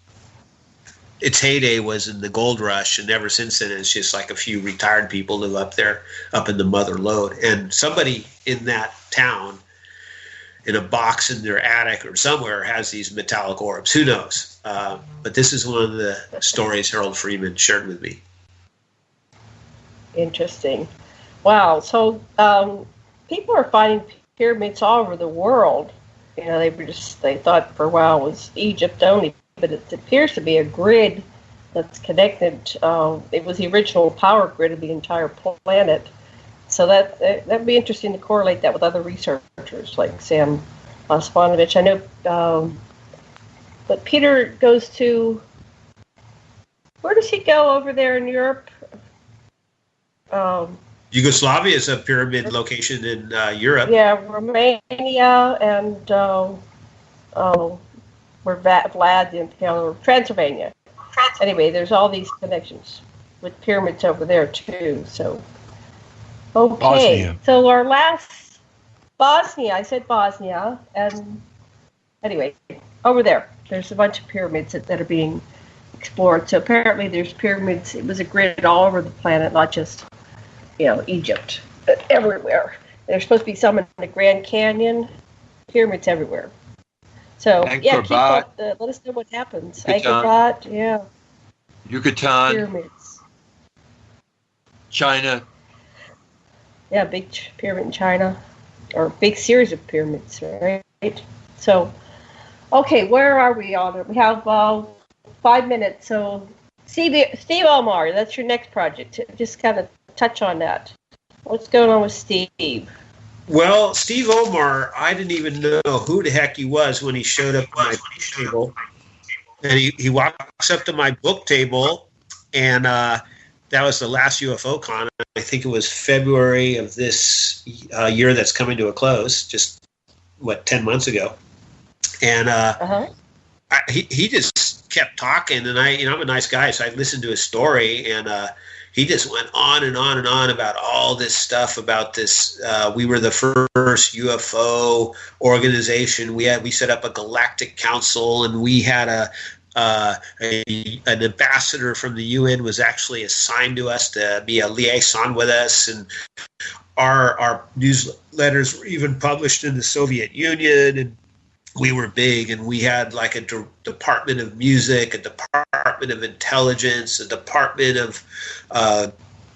its heyday was in the gold rush, and ever since then it's just like a few retired people live up there, up in the Mother Lode. And somebody in that town, in a box in their attic or somewhere, has these metallic orbs. Who knows? But this is one of the stories Harold Freeman shared with me. Interesting. Wow. So people are finding pyramids all over the world. You know, they thought for a while it was Egypt only, but it appears to be a grid that's connected. It was the original power grid of the entire planet. So that'd be interesting to correlate that with other researchers like Sam Osmanovich. I know, but Peter goes to, where does he go over there in Europe? Yugoslavia is a pyramid location in Europe. Yeah, Romania and where Vlad encountered Transylvania. Anyway, there's all these connections with pyramids over there too. So, okay. Bosnia. So our last Bosnia, I said Bosnia, and anyway, over there's a bunch of pyramids that are being explored. So apparently, there's pyramids. It was a grid all over the planet, not just, you know, Egypt, but everywhere. There's supposed to be some in the Grand Canyon, pyramids everywhere. So, yeah, keep up, let us know what happens. Angkor, yeah. Yucatan. Pyramids. China. Yeah, big pyramid in China, or big series of pyramids, right? So, okay, where are we on it? We have 5 minutes. So, Steve Omar, that's your next project. Just kind of touch on that. What's going on with Steve? Well, Steve Omar, I didn't even know who the heck he was when he showed up at my book table. And he walks up to my book table, and that was the last UFO con. I think it was February of this year that's coming to a close, just, 10 months ago. And he just kept talking, and I'm a nice guy, so I listened to his story, and he just went on and on and on about all this stuff about this. We were the first UFO organization. We set up a galactic council, and we had an ambassador from the UN was actually assigned to us to be a liaison with us, and our newsletters were even published in the Soviet Union, and we were big, and we had like a department of music, a department of intelligence, a department of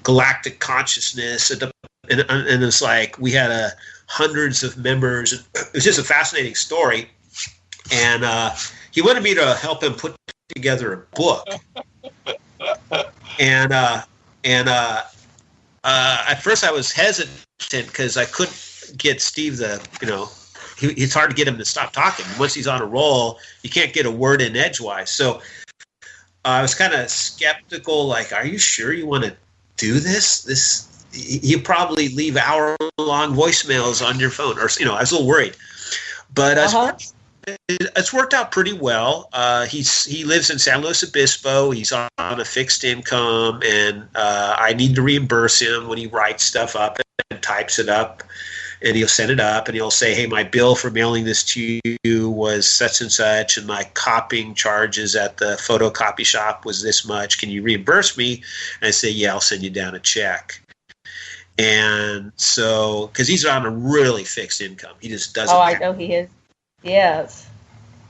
galactic consciousness, and it's like we had hundreds of members. It was just a fascinating story, and he wanted me to help him put together a book. And at first I was hesitant because I couldn't get Steve it's hard to get him to stop talking. Once he's on a roll, you can't get a word in edgewise. So I was kind of skeptical, like, are you sure you want to do this? You probably leave hour-long voicemails on your phone. Or, I was a little worried. But it's worked out pretty well. He lives in San Luis Obispo. He's on a fixed income, and I need to reimburse him when he writes stuff up and types it up. And he'll send it up, and he'll say, hey, my bill for mailing this to you was such and such, and my copying charges at the photocopy shop was this much. Can you reimburse me? And I say, yeah, I'll send you down a check. And so, because he's on a really fixed income. He just doesn't. Oh, I know he is. Yes.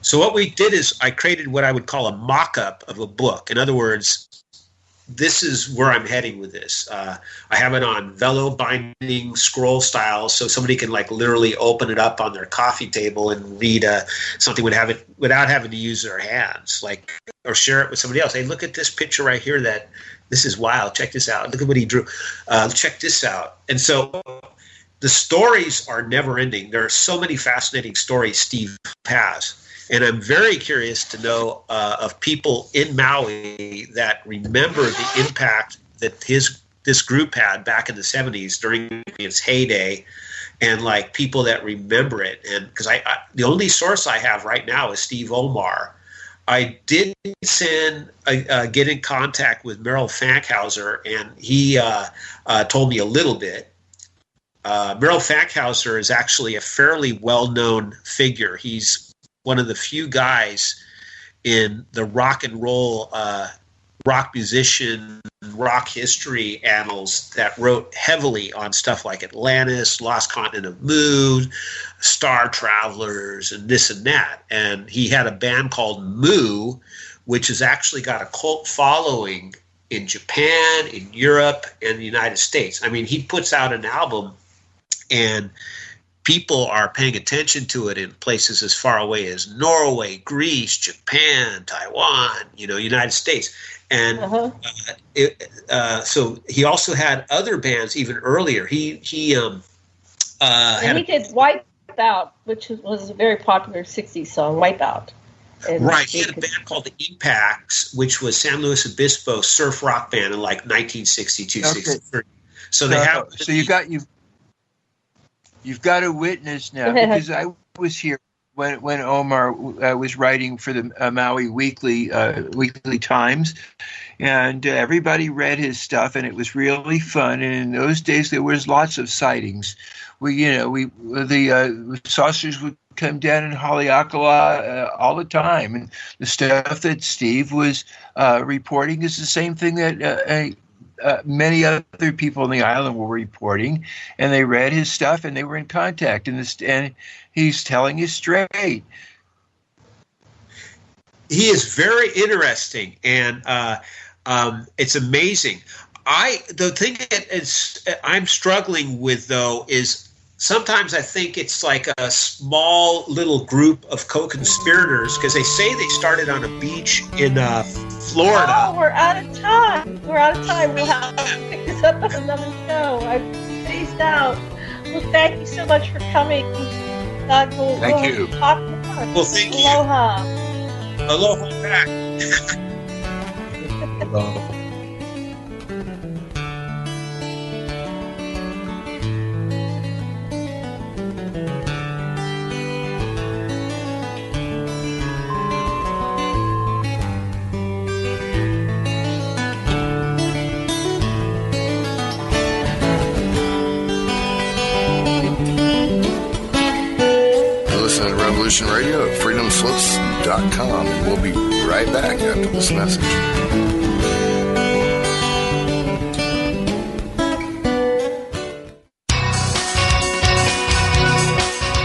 So what we did is I created what I would call a mock-up of a book. In other words, this is where I'm heading with this. I have it on velo binding scroll style, so somebody can like literally open it up on their coffee table and read something without having to use their hands, like, or share it with somebody else. Hey, look at this picture right here. This is wild. Check this out. Look at what he drew. Check this out. And so the stories are never ending. There are so many fascinating stories Steve has. And I'm very curious to know of people in Maui that remember the impact that this group had back in the 70s during its heyday, and like people that remember it. And because I the only source I have right now is Steve Omar. I did get in contact with Merrill Fankhauser, and he told me a little bit. Merrill Fankhauser is actually a fairly well-known figure. He's one of the few guys in the rock and roll, rock musician, rock history annals that wrote heavily on stuff like Atlantis, Lost Continent of Moon, Star Travelers, and this and that. And he had a band called Moo, which has actually got a cult following in Japan, in Europe, and the United States. I mean, he puts out an album and people are paying attention to it in places as far away as Norway, Greece, Japan, Taiwan, United States. And so he also had other bands even earlier. He did Wipeout, which was a very popular 60s song, Wipeout. Right. He had a band called the Impacts, which was San Luis Obispo surf rock band in like 1962, 63. So they have. So you've got a witness now, because I was here when Omar was writing for the Maui Weekly Times, and everybody read his stuff, and it was really fun. And in those days, there was lots of sightings. The saucers would come down in Haleakala all the time, and the stuff that Steve was reporting is the same thing that many other people on the island were reporting, and they read his stuff and they were in contact, and he's telling you straight. He is very interesting, and it's amazing. The thing that I'm struggling with, though, is sometimes I think it's like a small little group of co-conspirators, because they say they started on a beach in Florida. Oh, we're out of time. We'll have to pick this up on another show. I've spaced out. Well, thank you so much for coming. Thank you. Well, thank you. Aloha. Aloha back. Aloha. Revolution Radio at freedomslips.com, and we'll be right back after this message.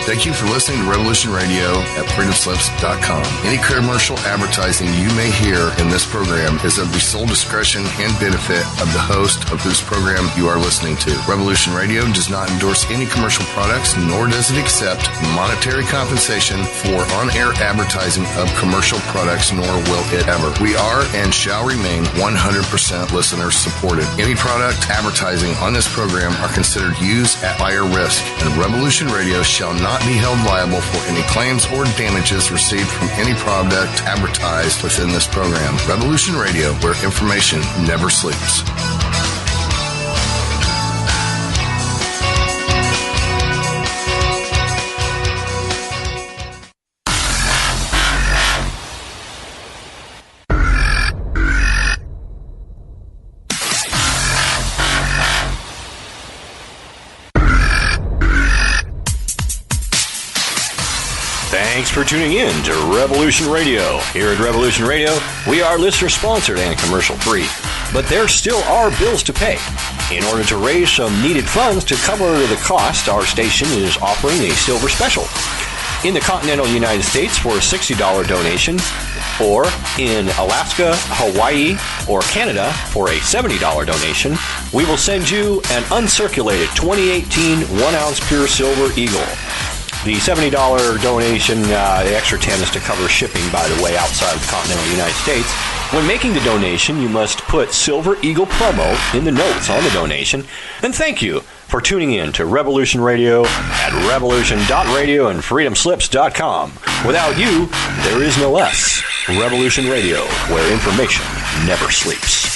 Thank you for listening to Revolution Radio at freedomslips.com. Any commercial advertising you may hear in this program is of the sole discretion and benefit of the host of whose program you are listening to. Revolution Radio does not endorse any commercial products, nor does it accept monetary compensation for on-air advertising of commercial products, nor will it ever. We are and shall remain 100% listener supported. Any product advertising on this program are considered used at buyer risk, and Revolution Radio shall not be held liable for any claims or damages received from any product advertised within this program. Revolution Radio, where information never sleeps. Thanks for tuning in to Revolution Radio. Here at Revolution Radio, we are listener-sponsored and commercial-free. But there still are bills to pay. In order to raise some needed funds to cover the cost, our station is offering a silver special. In the continental United States for a $60 donation, or in Alaska, Hawaii, or Canada for a $70 donation, we will send you an uncirculated 2018 1-ounce pure silver Eagle. The $70 donation, the extra 10 is to cover shipping, by the way, outside of the continental United States. When making the donation, you must put Silver Eagle promo in the notes on the donation. And thank you for tuning in to Revolution Radio at revolution.radio and freedomslips.com. Without you, there is no us. Revolution Radio, where information never sleeps.